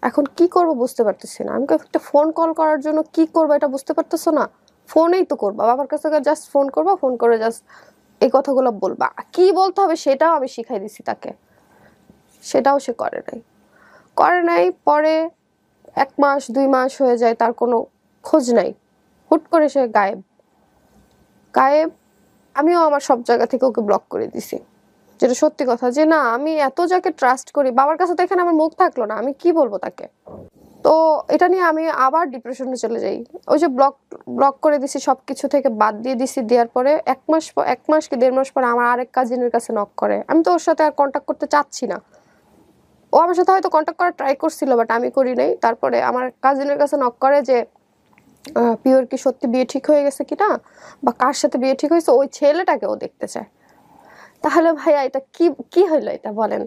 এখন কি করব বুঝতে পারতেছি না। আমি একটা ফোন কল করার জন্য কি করবো এটা বুঝতে পারতেছো না? ফোনেই তো করবা, বাবার কাছে জাস্ট ফোন করবা, ফোন করে জাস্ট এই কথাগুলো বলবা, কি বলতে হবে সেটাও আমি শিখাই দিছি তাকে, সেটাও সে করে নাই। পরে 1 মাস 2 মাস হয়ে যায়, তার কোনো খোঁজ নাই, হুট করে সে গায়েব। আমিও আমার সব জায়গা থেকে ওকে ব্লক করে দিছি, যেটা সত্যি কথা, যে না আমি এত যাকে ট্রাস্ট করি, বাবার কাছে তো এখানে আমার মুখ থাকলো না, আমি কি বলবো তাকে। তো এটা নিয়ে আমি আবার ডিপ্রেশনে চলে যাই। ওই যে ব্লক করে দিছি, সবকিছু থেকে বাদ দিয়ে দিছি, দেওয়ার পরে 1 মাস কি 1.5 মাস পরে আমার আরেক কাজিনের কাছে নক করে। আমি তো ওর সাথে আর কন্ট্যাক্ট করতে চাচ্ছি না, ও আমার সাথে হয়তো কন্ট্যাক্ট করার ট্রাই করছিল, বাট আমি করি নাই। তারপরে আমার কাজিনের কাছে নক করে যে পিওর কি সত্যি বিয়ে ঠিক হয়ে গেছে কিনা, বা কার সাথে বিয়ে ঠিক হয়েছে, ওই ছেলেটাকে ও দেখতে চায়। তাহলে ভাইয়া এটা কি কি হইলো এটা বলেন?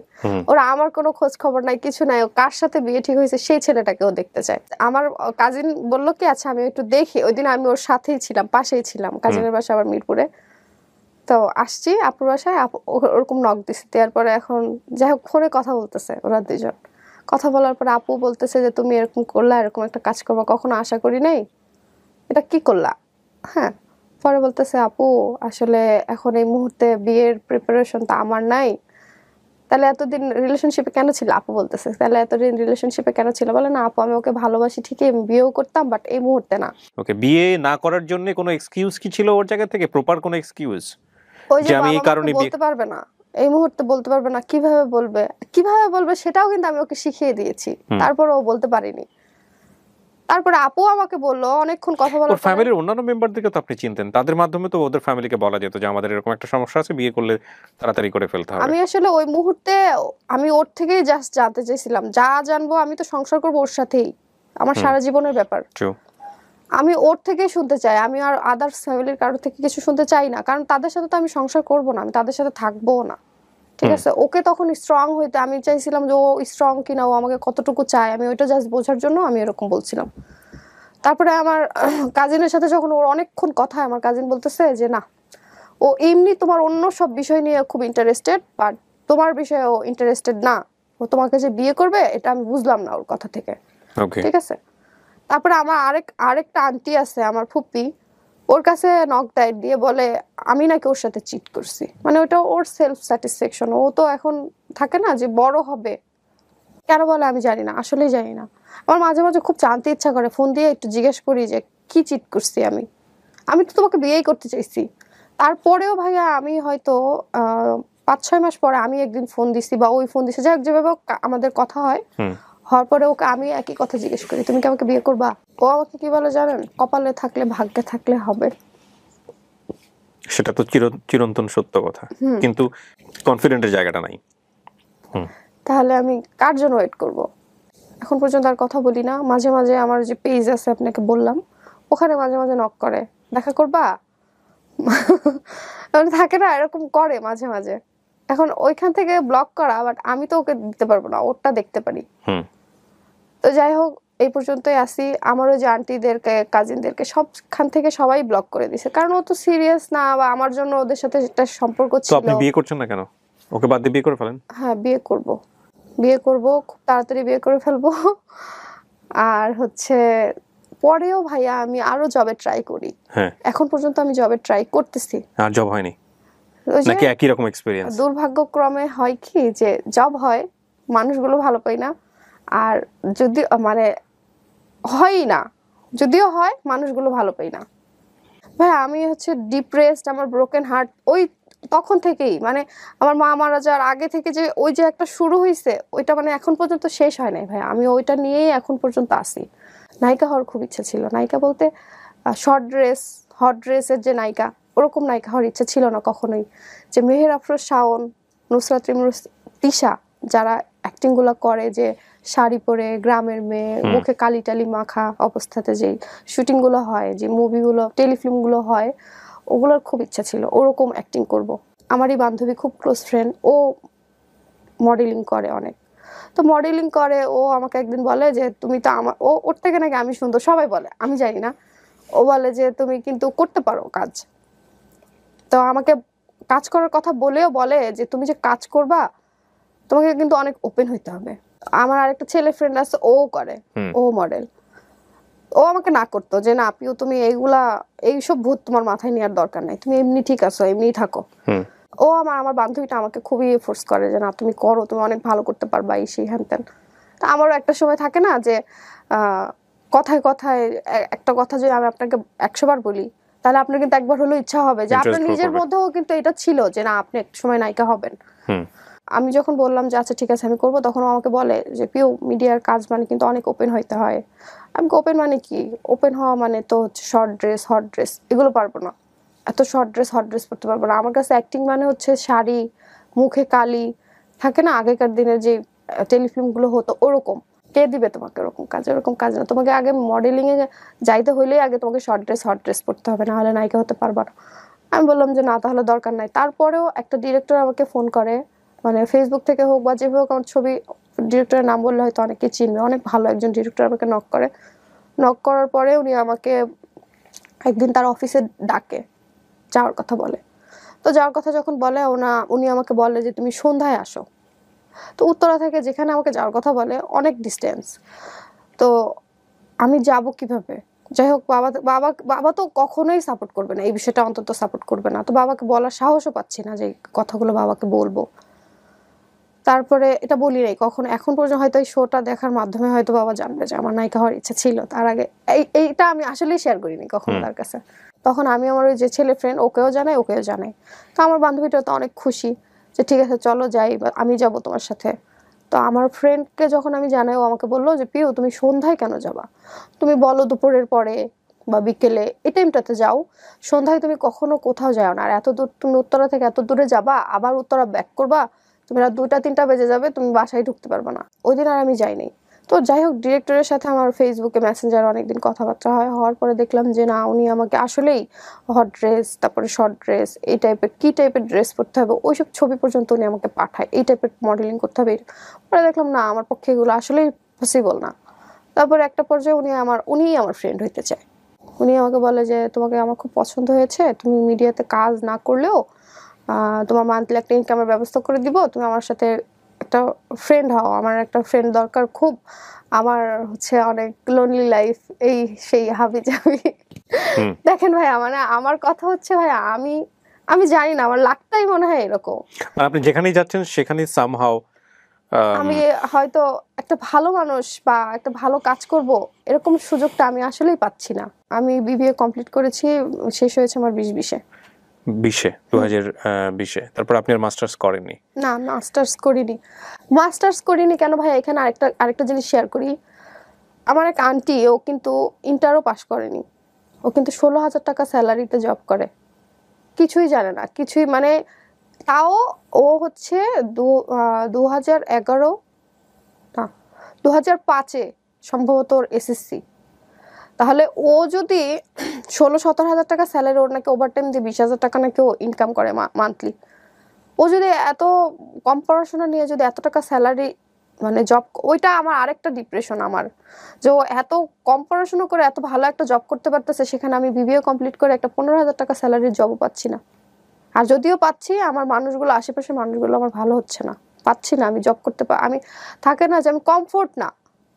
ওরা আমার কোনো খোঁজ খবর নাই, কিছু নাই, ও কার সাথে বিয়ে ঠিক হয়েছে সেই ছেলেটাকে ও দেখতে চায়। আমার কাজিন বললো কি আচ্ছা আমি একটু দেখি, ওই দিন আমি ওর সাথেই ছিলাম, পাশেই ছিলাম, কাজিনের বাসা আবার মিরপুরে। তো আসছি আপুর বাসায়, ওরকম নক দিছি, দেওয়ার পরে এখন যাই হোক ফোনে কথা বলতেছে ওরা দুজন। কথা বলার পরে আপু বলতেছে যে তুমি এরকম করলা, এরকম একটা কাজ করবো, কখনো আশা করি নাই, এটা কি করলা? হ্যাঁ। পরে বলতেছে আপু আসলে এখন এই মুহূর্তে বিয়ের প্রিপারেশন তো আমার নাই। তাহলে এতদিন রিলেশনশিপে কেন ছিল? আপু বলতেছে তাহলে এতদিন রিলেশনশিপে কেন ছিল? বলে না আপু আমি ওকে ভালোবাসি ঠিকই, আমি বিয়েও করতাম, বাট এই মুহূর্তে না। ওকে, বিয়ে না করার জন্য কোনো এক্সকিউজ কি ছিল ওর জায়গা থেকে, প্রপার কোনো এক্সকিউজ ওই যে যে আমি বাবা এই মাকে কারণে বিয়ে? বলতে পারবে না, এই মুহূর্তে বলতে পারবে না, কিভাবে বলবে সেটাও কিন্তু আমি ওকে শিখিয়ে দিয়েছি, তারপরে ও বলতে পারিনি। তারপরে আপু আমাকে বললো অনেকক্ষণ কথা ওর বলার পরে, ফ্যামিলির অন্যান্য মেম্বারদেরকে তো আপনি চিনতেন, তাদের মাধ্যমে তো ওদের ফ্যামিলিকে বলা যেত যে আমাদের এরকম একটা সমস্যা আছে, বিয়ে করলে তাড়াতাড়ি করে ফেলতে হবে। আমি আসলে ওই মুহূর্তে আমি ওর থেকেই জাস্ট জানতে চাইছিলাম, যা জানবো আমি তো সংসার করবো ওর সাথেই, আমার সারা জীবনের ব্যাপার, ট্রু। আমি ওর থেকেই শুনতে চাই, আমি আর আদার্স ফ্যামিলির কারোর থেকে কিছু শুনতে চাই না, কারণ তাদের সাথে তো আমি সংসার করবো না, আমি তাদের সাথে থাকবো না। ঠিক আছে, ওকে তখন স্ট্রং হইতে আমি চাইছিলাম যে ও স্ট্রং কিনা, ও আমাকে কতটুকু চায়, আমি ওইটা জাস্ট বোঝার জন্য আমি এরকম বলছিলাম। তারপরে আমার কাজিনের সাথে যখন ওর অনেকক্ষণ কথা, আমার কাজিন বলতেছে যে না ও এমনি তোমার অন্য সব বিষয় নিয়ে খুব ইন্টারেস্টেড, বাট তোমার বিষয়ে ও ইন্টারেস্টেড না, ও তোমাকে যে বিয়ে করবে এটা আমি বুঝলাম না ওর কথা থেকে। ওকে। ঠিক আছে। তারপরে আমার আরেকটা আন্টি আছে, আমার ফুপি, ওর কাছে নক দেয়, দিয়ে বলে আমি নাকি ওর সাথে চিট করছি, মানে ওটা ওর সেলফ স্যাটিসফ্যাকশন, ও তো এখন থাকে না যে বড় হবে, কেন বলে আমি জানি না, আসলেই জানি না। আমার মাঝে মাঝে খুব জানতে ইচ্ছা করে, ফোন দিয়ে একটু জিজ্ঞেস করি যে কি চিট করছি আমি তো তোমাকে বিয়েই করতে চাইছি। তারপরেও ভাইয়া আমি হয়তো 5-6 মাস পরে আমি একদিন ফোন দিছি বা ওই ফোন দিছে, যাই হোক যেভাবে আমাদের কথা হওয়ার পরে ওকে আমি একই কথা জিজ্ঞেস করি, তুমি কি আমাকে বিয়ে করবা? ও আমাকে কি বলে জানেন? কপালে থাকলে ভাগ্যে থাকলে হবে। সেটা তো চিরন্তন সত্য কথা, কিন্তু কনফিডেন্টের জায়গাটা নাই। তাহলে আমি কার জন্য ওয়েট করব? এখন পর্যন্ত আর কথা বলি না। মাঝে মাঝে আমার যে পেজ আছে আপনাকে বললাম, ওখানে মাঝে মাঝে নক করে, দেখা করবা? থাকে না এরকম করে মাঝে মাঝে। এখন ওইখান থেকে ব্লক করা, বাট আমি তো ওকে দিতে পারবো না, ওরটা দেখতে পারি। তো যাই হোক এই পর্যন্তই আসি। আমারও যে আন্টিদেরকে কাজিনদেরকে সবখান থেকে সবাই ব্লক করে দিছে, কারণ ও তো সিরিয়াস না, বা আমার জন্য ওদের সাথে একটা সম্পর্ক তো ছিল। আপনি বিয়ে করছেন না কেন? ওকে বাদ দিয়ে বিয়ে করে ফেলেন। হ্যাঁ বিয়ে করব খুব তাড়াতাড়ি বিয়ে করে ফেলবো। আর হচ্ছে পরেও ভাইয়া আমি আরো জবে ট্রাই করি। হ্যাঁ, এখন পর্যন্ত আমি জবে ট্রাই করতেছি। আর জব হয়নি ওই যে নাকি একই রকম এক্সপেরিয়েন্স? দুর্ভাগ্যক্রমে হয় কি যে জব হয়, মানুষগুলো ভালো পাই না, আর যদি মানে হয়ই না, যদিও হয় মানুষগুলো ভালো পাই না। ভাই আমি হচ্ছে ডিপ্রেসড, আমার ব্রোকেন হার্ট ওই তখন থেকেই, মানে আমার মা মারা যাওয়ার আগে থেকে যে ওই যে একটা শুরু হয়েছে, ওইটা মানে এখন পর্যন্ত শেষ হয় নাই ভাই, আমি ওইটা নিয়েই এখন পর্যন্ত আসি। নায়িকা হওয়ার খুব ইচ্ছা ছিল, নায়িকা বলতে হট ড্রেসের যে নায়িকা, ওরকম নায়িকা হওয়ার ইচ্ছা ছিল না কখনোই। যে মেহের আফরোজ শাওন, নুসরাত ইমরোজ, তিশা, যারা অ্যাক্টিং গুলো করে, যে শাড়ি পরে গ্রামের মেয়ে, মুখে কালি টালি মাখা অবস্থাতে যেই শুটিং গুলো হয়, যে মুভিগুলো টেলিফিল্ম গুলো হয়, ওগুলোর খুব ইচ্ছা ছিল ওরকম অ্যাক্টিং করব। আমারই বান্ধবী খুব ক্লোজ ফ্রেন্ড, ও মডেলিং করে অনেক। তো মডেলিং করে, ও আমাকে একদিন বলে যে তুমি তো আমার, ওর থেকে নাকি আমি সুন্দর সবাই বলে, আমি জানি না। ও বলে যে তুমি কিন্তু করতে পারো কাজ। তো আমাকে কাজ করার কথা বলেও বলে যে তুমি যে কাজ করবা তোমাকে কিন্তু অনেক ওপেন হইতে হবে। আমার আরেকটা ছেলে ফ্রেন্ড আছে, ও করে, ও মডেল। ও আমাকে না করতো যে না আপনিও তুমি এইসব ভূত তোমার মাথায় নেওয়ার দরকার নাই, তুমি এমনি ঠিক আছো, এমনি থাকো। ও আমার বান্ধবীটা আমাকে খুবই ফোর্স করে যে না তুমি করো, তুমি অনেক ভালো করতে পারবা, এই সেই হ্যান ত্যান। তা আমারও একটা সময় থাকে না যে কথায় কথায় একটা কথা যদি আমি আপনাকে 100 বার বলি তাহলে আপনার কিন্তু একবার হলেও ইচ্ছা হবে যে আপনার নিজের মধ্যেও কিন্তু এটা ছিল যে না আপনি একটা সময় নায়িকা হবেন। আমি যখন বললাম যে আচ্ছা ঠিক আছে আমি করবো, তখন আমাকে বলে যে পিও মিডিয়ার কাজ মানে কিন্তু অনেক ওপেন হইতে হয়। আমি ওপেন মানে কি, ওপেন হওয়া মানে তো হচ্ছে শর্ট ড্রেস হট ড্রেস এগুলো পারবো না, এত শর্ট ড্রেস হট ড্রেস পরতে পারবো না। আমার কাছে অ্যাক্টিং মানে হচ্ছে শাড়ি, মুখে কালি থাকে না আগেকার দিনের যে টেলিফিল্মগুলো হতো, ওরকম। কে দিবে তোমাকে ওরকম কাজ? ওরকম কাজ না, তোমাকে আগে মডেলিং এ যাইতে হইলেই আগে তোমাকে শর্ট ড্রেস হট ড্রেস পরতে হবে, না হলে নায়িকা হতে পারবা না। আমি বললাম যে না তাহলে দরকার নাই। তারপরেও একটা ডিরেক্টর আমাকে ফোন করে, মানে ফেসবুক থেকে হোক বা যেভাবে হোক, আমার ছবি, ডিরেক্টরের নাম বললে হয়তো অনেকে চিনবে, অনেক ভালো একজন ডিরেক্টর আমাকে নক করে। নক করার পরে উনি আমাকে একদিন তার অফিসে ডাকে, যাওয়ার কথা বলে। তো যাওয়ার কথা যখন বলে উনি আমাকে বলে যে তুমি সন্ধ্যায় আসো। তো উত্তরা থেকে যেখানে আমাকে যাওয়ার কথা বলে অনেক ডিস্টেন্স, তো আমি যাব কিভাবে? যাই হোক, বাবা তো কখনোই সাপোর্ট করবে না, এই বিষয়টা অন্তত সাপোর্ট করবে না। তো বাবাকে বলার সাহসও পাচ্ছি না যে কথাগুলো বাবাকে বলবো। তারপরে এটা বলি নাই কখনো, এখন পর্যন্ত হয়তো এই শোটা দেখার মাধ্যমে হয়তো বাবা জানবে যে আমার নায়িকা হওয়ার ইচ্ছা ছিল। তার আগে এইটা আমি আসলেই শেয়ার করিনি কখনো তার কাছে। তখন আমি আমার ওই যে ছেলে ফ্রেন্ড ওকেও জানাই। তো আমার বান্ধবীটা তো অনেক খুশি যে ঠিক আছে চলো যাই, আমি যাব তোমার সাথে। তো আমার ফ্রেন্ডকে যখন আমি জানাই, ও আমাকে বললো যে পিও তুমি সন্ধ্যায় কেন যাবা? তুমি বলো দুপুরের পরে বা বিকেলে, এই টাইমটাতে যাও। সন্ধ্যায় তুমি কখনো কোথাও যাও না, আর এত দূর তুমি উত্তরা থেকে এত দূরে যাবা, আবার উত্তরা ব্যাক করবা, তুমি রাত 2টা 3টা বেজে যাবে, তুমি বাসায় ঢুকতে পারবে না। ওই দিন আর আমি যাইনি। তো যাই হোক, ডিরেক্টরের সাথে আমার ফেসবুকে মেসেঞ্জারে অনেকদিন কথাবার্তা হওয়ার পরে দেখলাম যে না উনি আমাকে আসলেই হট ড্রেস, তারপরে শর্ট ড্রেস, এই টাইপের কি টাইপের ড্রেস পরতে হবে ওইসব ছবি পর্যন্ত উনি আমাকে পাঠায়, এই টাইপের মডেলিং করতে হবে। পরে দেখলাম না আমার পক্ষে এগুলো আসলেই পসিবল না। তারপর একটা পর্যায়ে উনিই আমার ফ্রেন্ড হইতে চায়। উনি আমাকে বলে যে তোমাকে আমার খুব পছন্দ হয়েছে, তুমি মিডিয়াতে কাজ না করলেও তোমার মান্থলি একটা ইনকামের ব্যবস্থা করে দিব, তুমি আমার সাথে একটা ফ্রেন্ড হও, আমার একটা ফ্রেন্ড দরকার খুব, আমার হচ্ছে অনেক লোনলি লাইফ, এই সেই হাবি জাবি। দেখেন ভাই, মানে আমার কথা হচ্ছে ভাই, আমি জানি না, আমার লাগতাই মনে হয় এরকম। আপনি যেখানেই যাচ্ছেন সেখানেই সামহাউ আমি হয়তো একটা ভালো মানুষ বা একটা ভালো কাজ করব এরকম সুযোগটা আমি আসলেই পাচ্ছি না। আমি বিবিএ কমপ্লিট করেছি, শেষ হয়েছে আমার 2020-এ। 2020-এ তারপর আপনি আর মাস্টার্স করেননি? না, মাস্টার্স করিনি কেন ভাই, এখানে আরেকটা জিনিস শেয়ার করি। আমার এক আন্টি, ও কিন্তু ইন্টারও পাস করেনি, ও কিন্তু 16,000 টাকা স্যালারিতে জব করে, কিছুই জানে না, কিছুই মানে। তাও ও হচ্ছে 2011 না 2005-এ সম্ভবত ওর এসএসসি। তাহলে ও যদি 16-17 হাজার টাকা স্যালারি, ওর নাকি ওভারটাইম দিয়ে 20,000 টাকা নাকি ও ইনকাম করে মান্থলি। ও যদি এত কম পড়াশোনা নিয়ে যদি এত টাকা স্যালারি মানে জব, ওইটা আমার আরেকটা ডিপ্রেশন আমার, যে ও এত কম পড়াশোনা করে এত ভালো একটা জব করতে পারতেছে, সেখানে আমি বিবিএ কমপ্লিট করে একটা 15,000 টাকা স্যালারির জবও পাচ্ছি না। আর যদিও পাচ্ছি, আমার মানুষগুলো, আশেপাশের মানুষগুলো আমার ভালো হচ্ছে না, পাচ্ছি না আমি জব করতে আমি থাকে না যে আমি কমফোর্ট না,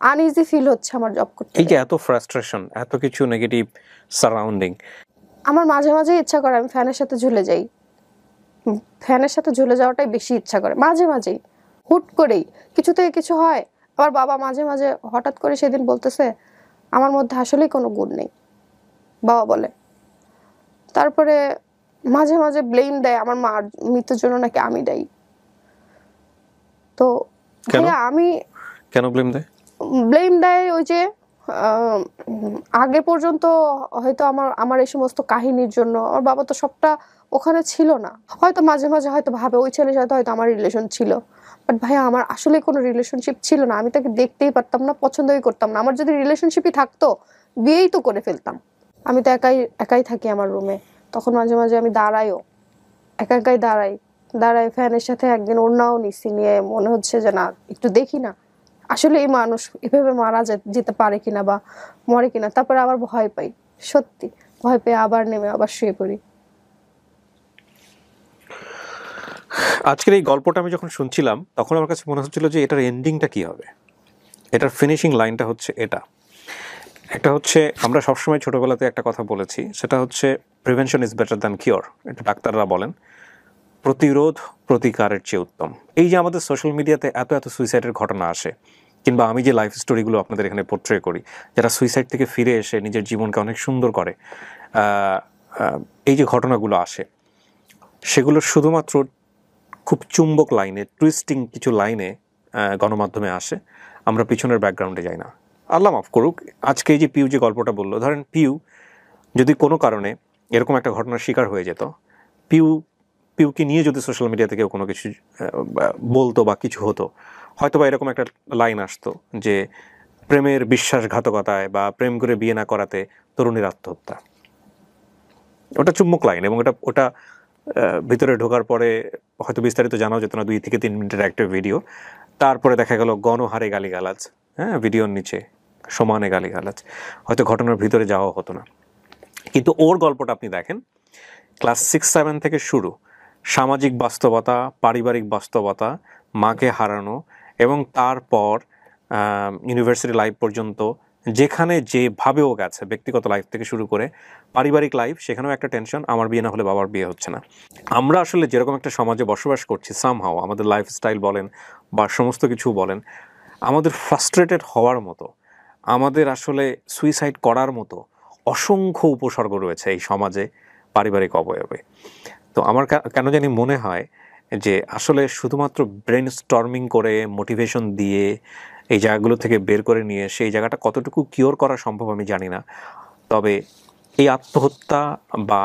আনইজি ফিল হচ্ছে আমার জব করতে। এই যে এত ফ্রাস্ট্রেশন, এত কিছু নেগেটিভ সারাউন্ডিং, আমার মাঝে মাঝে ইচ্ছা করে আমি ফ্যানের সাথে ঝুলে যাই, ফ্যানের সাথে ঝুলে যাওয়াটাই বেশি ইচ্ছা করে মাঝে মাঝেই, হুট করেই কিছু থেকে কিছু হয়। আবার বাবা মাঝে মাঝে হঠাৎ করে সেদিন বলতেছে আমার মধ্যে আসলেই কোনো গুণ নেই, বাবা বলে। তারপরে মাঝে মাঝে ব্লেম দেয় আমার মার মৃত্যুর জন্য নাকি আমি দায়ী। তো ভাইয়া আমি কেন ব্লেম দেয় ওই যে আগে পর্যন্ত হয়তো আমার এই সমস্ত কাহিনীর জন্য আমার বাবা তো সবটা ওখানে ছিল না, হয়তো মাঝে মাঝে হয়তো ভাবে ওই ছেলের সাথে হয়তো আমার রিলেশন ছিল, বাট ভাইয়া আমার আসলে কোনো রিলেশনশিপ ছিল না, আমি তাকে দেখতেই পারতাম না, পছন্দই করতাম না। আমার যদি রিলেশনশিপই থাকতো বিয়েই তো করে ফেলতাম। আমি তো একাই থাকি আমার রুমে, তখন মাঝে মাঝে আমি দাঁড়াইও, একা একাই দাঁড়াই ফ্যানের সাথে। একদিন ওড়নাও নিছি, নিয়ে মনে হচ্ছে যে না একটু দেখি না আসলে এই মানুষ এভাবে মারা যেতে পারে কিনা বা মরে কিনা। তারপরে আবার ভয় পাই, সত্যি ভয় পেয়ে আবার নেমে আবার শুয়ে পড়ি। আজকের এই গল্পটা আমি যখন শুনছিলাম তখন আমার কাছে মনে হচ্ছিল যে এটার এন্ডিংটা কি হবে, এটার ফিনিশিং লাইনটা হচ্ছে একটা হচ্ছে আমরা সবসময় ছোটবেলাতে একটা কথা বলেছি, সেটা হচ্ছে prevention is better than cure. এটা ডাক্তাররা বলেন, প্রতিরোধ প্রতিকারের চেয়ে উত্তম। এই যে আমাদের সোশ্যাল মিডিয়াতে এত এত সুইসাইডের ঘটনা আসে, কিংবা আমি যে লাইফ স্টোরিগুলো আপনাদের এখানে পোর্ট্রে করি, যারা সুইসাইড থেকে ফিরে এসে নিজের জীবনকে অনেক সুন্দর করে, এই যে ঘটনাগুলো আসে, সেগুলো শুধুমাত্র খুব চুম্বক লাইনে, টুইস্টিং কিছু লাইনে গণমাধ্যমে আসে। আমরা পিছনের ব্যাকগ্রাউন্ডে যাই না। আল্লাহ মাফ করুক, আজকে এই যে পিউ যে গল্পটা বললো, ধরেন পিউ যদি কোনো কারণে এরকম একটা ঘটনার শিকার হয়ে যেত, পিউকে নিয়ে যদি সোশ্যাল মিডিয়া থেকে কোনো কিছু বলতো বা কিছু হতো, হয়তো বা এরকম একটা লাইন আসতো যে প্রেমের বিশ্বাসঘাতকতায় বা প্রেম করে বিয়ে না করাতে তরুণীর আত্মহত্যা। ওটা চুম্বক লাইন, এবং ওটা ভিতরে ঢোকার পরে হয়তো বিস্তারিত জানাও যেত না, 2 থেকে 3 মিনিটের একটা ভিডিও। তারপরে দেখা গেল গণহারে গালিগালাজ, হ্যাঁ, ভিডিওর নিচে সমানে গালিগালাজ, হয়তো ঘটনার ভিতরে যাওয়া হতো না। কিন্তু ওর গল্পটা আপনি দেখেন, ক্লাস 6-7 থেকে শুরু, সামাজিক বাস্তবতা, পারিবারিক বাস্তবতা, মাকে হারানো, এবং তারপর ইউনিভার্সিটি লাইফ পর্যন্ত যেখানে যেভাবেও গেছে, ব্যক্তিগত লাইফ থেকে শুরু করে পারিবারিক লাইফ, সেখানেও একটা টেনশন, আমার বিয়ে না হলে বাবার বিয়ে হচ্ছে না। আমরা আসলে যেরকম একটা সমাজে বসবাস করছি, সামহাও আমাদের লাইফস্টাইল বলেন বা সমস্ত কিছু বলেন, আমাদের ফ্রাস্ট্রেটেড হওয়ার মতো, আমাদের আসলে সুইসাইড করার মতো অসংখ্য উপসর্গ রয়েছে এই সমাজে, পারিবারিক অবয়বে। তো আমার কেন জানি মনে হয় যে আসলে শুধুমাত্র ব্রেন স্টর্মিং করে, মোটিভেশন দিয়ে এই জায়গাগুলো থেকে বের করে নিয়ে সেই জায়গাটা কতটুকু কিওর করা সম্ভব আমি জানি না। তবে এই আত্মহত্যা বা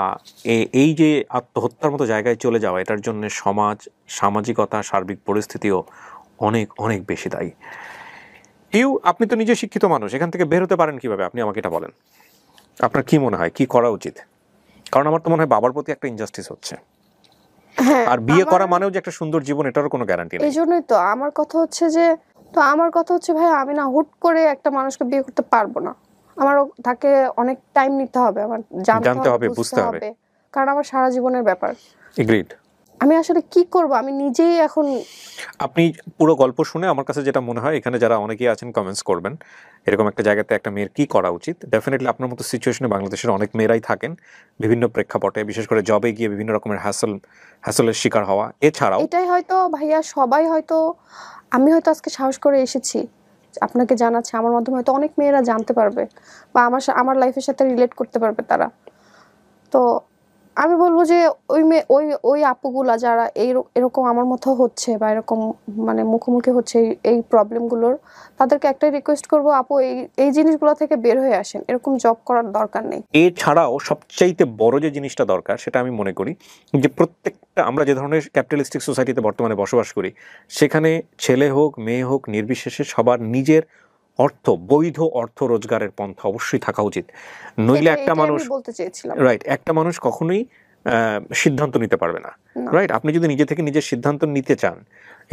এই যে আত্মহত্যার মতো জায়গায় চলে যাওয়া, এটার জন্য সমাজ, সামাজিকতা, সার্বিক পরিস্থিতিও অনেক অনেক বেশি দায়ী। আপনি তো নিজে শিক্ষিত মানুষ, এখান থেকে বের হতে পারেন কিভাবে? আপনি আমাকে এটা বলেন, আপনার কি মনে হয় কি করা উচিত? কারণ আমার তো মনে হয় বাবার প্রতি একটা ইনজাস্টিস হচ্ছে, আর বিয়ে করা মানেও যে একটা সুন্দর জীবন, এটারও কোনো গ্যারান্টি নেই। এই জন্যই তো আমার কথা হচ্ছে ভাই, আমি না হুট করে একটা মানুষকে বিয়ে করতে পারবো না। আমারও তাকে অনেক টাইম নিতে হবে, আমার জানতে হবে, বুঝতে হবে, কারণ আমার সারা জীবনের ব্যাপার। এগ্রিড। আমি আসলে কি করব, আমি নিজেই এখন। আপনি পুরো গল্প শুনে আমার কাছে যেটা মনে হয়, এখানে যারা অনেকেই আছেন কমেন্টস করবেন, এরকম একটা জায়গাতে একটা মেয়ের কি করা উচিত। ডেফিনেটলি আপনার মতো সিচুয়েশনে বাংলাদেশের অনেক মেয়েরাই থাকেন, বিভিন্ন প্রেক্ষাপটে, বিশেষ করে জবে গিয়ে বিভিন্ন রকমের হ্যাসলের শিকার হওয়া। এছাড়াও এটাই হয়তো ভাইয়া, সবাই হয়তো, আমি হয়তো আজকে সাহস করে এসেছি আপনাকে জানাচ্ছি, আমার মাধ্যমে হয়তো অনেক মেয়েরা জানতে পারবে বা আমার লাইফের সাথে রিলেট করতে পারবে তারা। তো আমি বলবো যে ওই আপুগুলা যারা এরকম আমার মতো হচ্ছে বা এরকম মানে মুখোমুখি হচ্ছে এই প্রবলেমগুলোর, তাদেরকে একটাই রিকোয়েস্ট করবো, আপু এই জিনিসগুলো থেকে বের হয়ে আসেন, এরকম জব করার দরকার নেই। এছাড়াও সবচাইতে বড় যে জিনিসটা দরকার, সেটা আমি মনে করি যে প্রত্যেকটা, আমরা যে ধরনের ক্যাপিটালিস্টিক সোসাইটিতে বর্তমানে বসবাস করি, সেখানে ছেলে হোক মেয়ে হোক নির্বিশেষে সবার নিজের বৈধ অর্থ রোজগারের পন্থা অবশ্যই থাকা উচিত। নইলে একটা মানুষ, বলতে চেয়েছিলাম, রাইট, একটা মানুষ কখনোই সিদ্ধান্ত নিতে পারবে না। রাইট, আপনি যদি নিজে থেকে নিজের সিদ্ধান্ত নিতে চান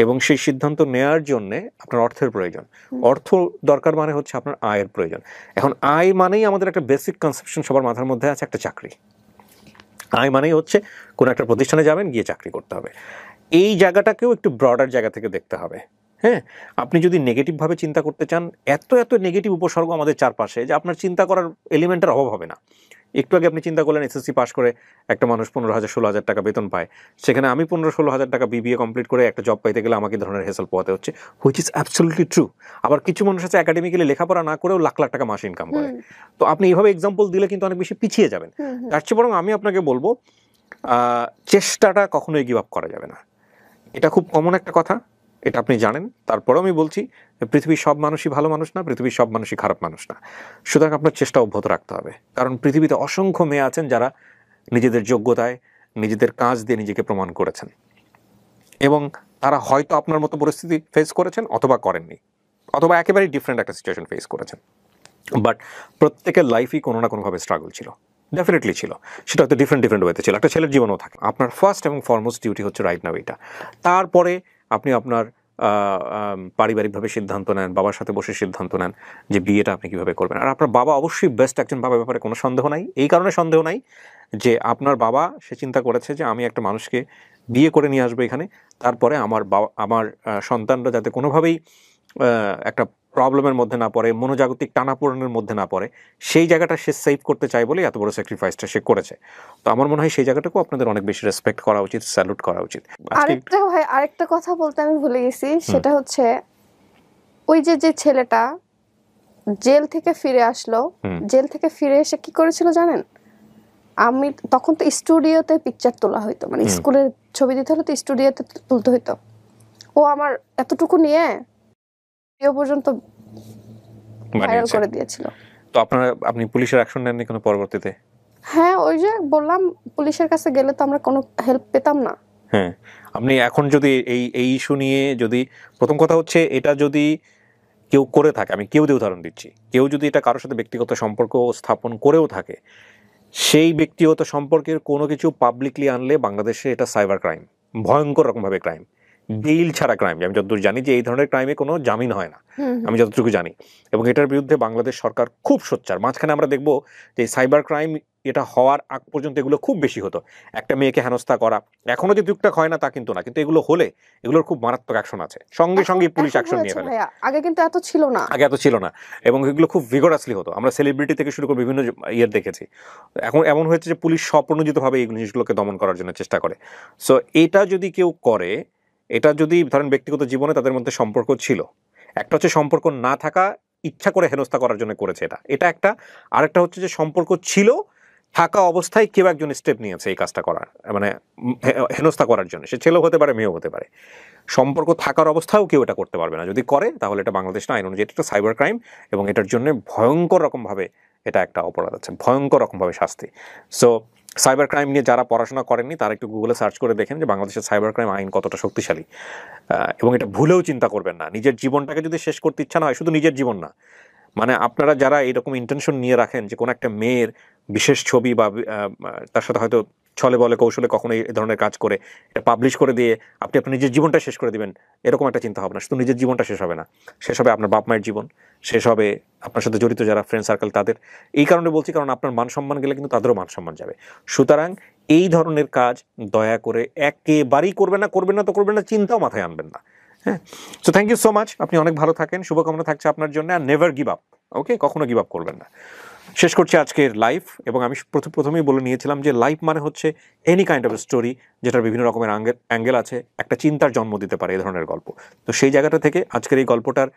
এবং সেই সিদ্ধান্ত নেওয়ার জন্য আপনার অর্থের প্রয়োজন, অর্থ দরকার মানে হচ্ছে আপনার আয়ের প্রয়োজন। এখন আয় মানেই আমাদের একটা বেসিক কনসেপশন সবার মাথার মধ্যে আছে, একটা চাকরি। আয় মানেই হচ্ছে কোনো একটা প্রতিষ্ঠানে যাবেন, গিয়ে চাকরি করতে হবে। এই জায়গাটাকেও একটু ব্রডার জায়গা থেকে দেখতে হবে। হ্যাঁ, আপনি যদি নেগেটিভভাবে চিন্তা করতে চান, এত নেগেটিভ উপসর্গ আমাদের চারপাশে যে আপনার চিন্তা করার এলিমেন্টের অভাব হবে না। একটু আগে আপনি চিন্তা করলেন এসএসসি পাস করে একটা মানুষ 15,000-16,000 টাকা বেতন পায়, সেখানে আমি 15-16,000 টাকা বিবিএ কমপ্লিট করে একটা জব পাইতে গেলে আমাকে ধরনের হেসেল পোহাতে হচ্ছে, হুইচ ইজ অ্যাবসলিউটলি ট্রু। আবার কিছু মানুষ আছে একাডেমিক্যালি লেখাপড়া না করেও লাখ লাখ টাকা মাসে ইনকাম করে। তো আপনি এইভাবে এক্সাম্পল দিলে কিন্তু অনেক বেশি পিছিয়ে যাবেন। তার চেয়ে বরং আমি আপনাকে বলবো, চেষ্টাটা কখনোই গিভ আপ করা যাবে না। এটা খুব কমন একটা কথা, এটা আপনি জানেন। তারপরেও আমি বলছি, পৃথিবীর সব মানুষই ভালো মানুষ না, পৃথিবীর সব মানুষই খারাপ মানুষ না। সুতরাং আপনার চেষ্টা অব্যাহত রাখতে হবে, কারণ পৃথিবীতে অসংখ্য মেয়ে আছেন যারা নিজেদের যোগ্যতায়, নিজেদের কাজ দিয়ে নিজেকে প্রমাণ করেছেন, এবং তারা হয়তো আপনার মতো পরিস্থিতি ফেস করেছেন অথবা করেননি, অথবা একেবারেই ডিফারেন্ট একটা সিচুয়েশন ফেস করেছেন। বাট প্রত্যেকের লাইফই কোনো না কোনোভাবে স্ট্রাগল ছিল, ডেফিনেটলি ছিল, সেটা হয়তো ডিফারেন্ট ওয়েতে ছিল, একটা ছেলের জীবনও থাকে। আপনার ফার্স্ট এবং ফরমোস্ট ডিউটি হচ্ছে রাইট নাও এটা। তারপরে আপনি আপনার পারিবারিকভাবে সিদ্ধান্ত নেন, বাবার সাথে বসে সিদ্ধান্ত নেন যে বিয়েটা আপনি কীভাবে করবেন। আর আপনার বাবা অবশ্যই বেস্ট একজন বাবার ব্যাপারে কোনো সন্দেহ নাই। এই কারণে সন্দেহ নাই যে আপনার বাবা সে চিন্তা করেছে যে আমি একটা মানুষকে বিয়ে করে নিয়ে আসবো এখানে, তারপরে আমার সন্তানরা যাতে কোনোভাবেই একটা প্রবলেমের মধ্যে না পড়ে, মনোজাগতিক টানাপোড়েনের মধ্যে না পড়ে, সেই জায়গাটা সে সেভ করতে চায় বলে এত বড় স্যাক্রিফাইসটা সে করেছে। তো আমার মনে হয় সেই জায়গাটাকেও আপনাদের অনেক বেশি রেসপেক্ট করা উচিত, স্যালুট করা উচিত। আরেকটা কথা বলতে আমি ভুলে গেছি, সেটা হচ্ছে ওই যে ছেলেটা জেল থেকে ফিরে আসলো, জেল থেকে ফিরে এসে কি করেছিল জানেন? আমি তখন তো স্টুডিওতে পিকচার তোলা হইতো, মানে স্কুলের ছবি দিতে হলে তো স্টুডিওতে তুলতে হইতো। ও আমার এতটুকু নিয়ে পর্যন্ত ভাইরাল করে দিয়েছিল। তো আপনি পুলিশের অ্যাকশন নেননি কোনো পরবর্তীতে? হ্যাঁ, ওই যে বললাম, পুলিশের কাছে গেলে তো আমরা কোনো হেল্প পেতাম না। হ্যাঁ, আপনি এখন যদি এই ইস্যু নিয়ে যদি, প্রথম কথা হচ্ছে এটা যদি কেউ করে থাকে, আমি কেউ দিয়ে উদাহরণ দিচ্ছি, কেউ যদি এটা কারোর সাথে ব্যক্তিগত সম্পর্ক স্থাপন করেও থাকে, সেই ব্যক্তিগত সম্পর্কের কোনো কিছু পাবলিকলি আনলে বাংলাদেশে এটা সাইবার ক্রাইম, ভয়ঙ্কর রকমভাবে ক্রাইম, বেইল ছাড়া ক্রাইম। আমি যতদূর জানি যে এই ধরনের ক্রাইমে কোনো জামিন হয় না, আমি যতটুকু জানি, এবং এটার বিরুদ্ধে বাংলাদেশ সরকার খুব সোচ্চার। মাঝখানে আমরা দেখব যে সাইবার ক্রাইম এটা হওয়ার আগ পর্যন্ত এগুলো খুব বেশি হতো, একটা মেয়েকে হেনস্থা করা, এখনো যে টুকটাক হয় না তা কিন্তু না, কিন্তু এগুলো হলে এগুলোর খুব মারাত্মক অ্যাকশন আছে, সঙ্গে সঙ্গে পুলিশ অ্যাকশন নিয়ে ফেলে। আগে কিন্তু এত ছিল না, আগে এত ছিল না, এবং এগুলো খুব ভিগোরাসলি হতো। আমরা সেলিব্রিটি থেকে শুরু করে বিভিন্ন ইয়ের দেখেছি। এখন এমন হয়েছে যে পুলিশ স্বপ্রণোদিতভাবে এই জিনিসগুলোকে দমন করার জন্য চেষ্টা করে। সো এটা যদি কেউ করে, এটা যদি ধরেন ব্যক্তিগত জীবনে তাদের মধ্যে সম্পর্ক ছিল, একটা হচ্ছে সম্পর্ক না থাকা, ইচ্ছা করে হেনস্থা করার জন্য করেছে এটা একটা, আরেকটা হচ্ছে যে সম্পর্ক ছিল, থাকা অবস্থায় কেউ একজন স্টেপ নিয়েছে এই কাজটা করার, মানে হেনস্থা করার জন্য, সে ছেলেও হতে পারে মেয়েও হতে পারে। সম্পর্ক থাকার অবস্থাও কেউ এটা করতে পারবে না, যদি করে তাহলে এটা বাংলাদেশ আইন অনুযায়ী এটা সাইবার ক্রাইম, এবং এটার জন্য ভয়ঙ্কর রকমভাবে এটা একটা অপরাধ আছে, ভয়ঙ্কর রকমভাবে শাস্তি। সো সাইবার ক্রাইম নিয়ে যারা পড়াশোনা করেননি তারা একটু গুগলে সার্চ করে দেখেন যে বাংলাদেশের সাইবার ক্রাইম আইন কতটা শক্তিশালী, এবং এটা ভুলেও চিন্তা করবেন না। নিজের জীবনটাকে যদি শেষ করতে ইচ্ছা না হয়, শুধু নিজের জীবন না, মানে আপনারা যারা এরকম ইন্টেনশন নিয়ে রাখেন যে কোনো একটা মেয়ের বিশেষ ছবি বা তার সাথে হয়তো ছলে বলে কৌশলে কখনো এই ধরনের কাজ করে এটা পাবলিশ করে দিয়ে আপনি আপনার নিজের জীবনটা শেষ করে দিবেন, এরকম একটা চিন্তা ভাবনা, শুধু নিজের জীবনটা শেষ হবে না, শেষ হবে আপনার বাপ মায়ের জীবন, শেষ হবে আপনার সাথে জড়িত যারা ফ্রেন্ড সার্কেল তাদের। এই কারণে বলছি, কারণ আপনার মান সম্মান গেলে কিন্তু তাদেরও মান সম্মান যাবে। সুতরাং এই ধরনের কাজ দয়া করে একেবারেই করবেন না, তো করবেন না, চিন্তাও মাথায় আনবেন না। হ্যাঁ, so thank you so much, আপনি অনেক ভালো থাকেন, শুভকামনা থাকছে আপনার জন্য, আর নেভার গিভ আপ, ওকে, কখনো গিভ আপ করবেন না। শেষ করছি আজকের লাইভ, এবং আমি প্রথমেই বলে নিয়েছিলাম যে লাইভ মানে হচ্ছে এনি কাইন্ড অফ স্টোরি যেটার বিভিন্ন রকমের অ্যাঙ্গেল আছে, একটা চিন্তার জন্ম দিতে পারে এই ধরনের গল্প। তো সেই জায়গাটা থেকে আজকের এই গল্পটার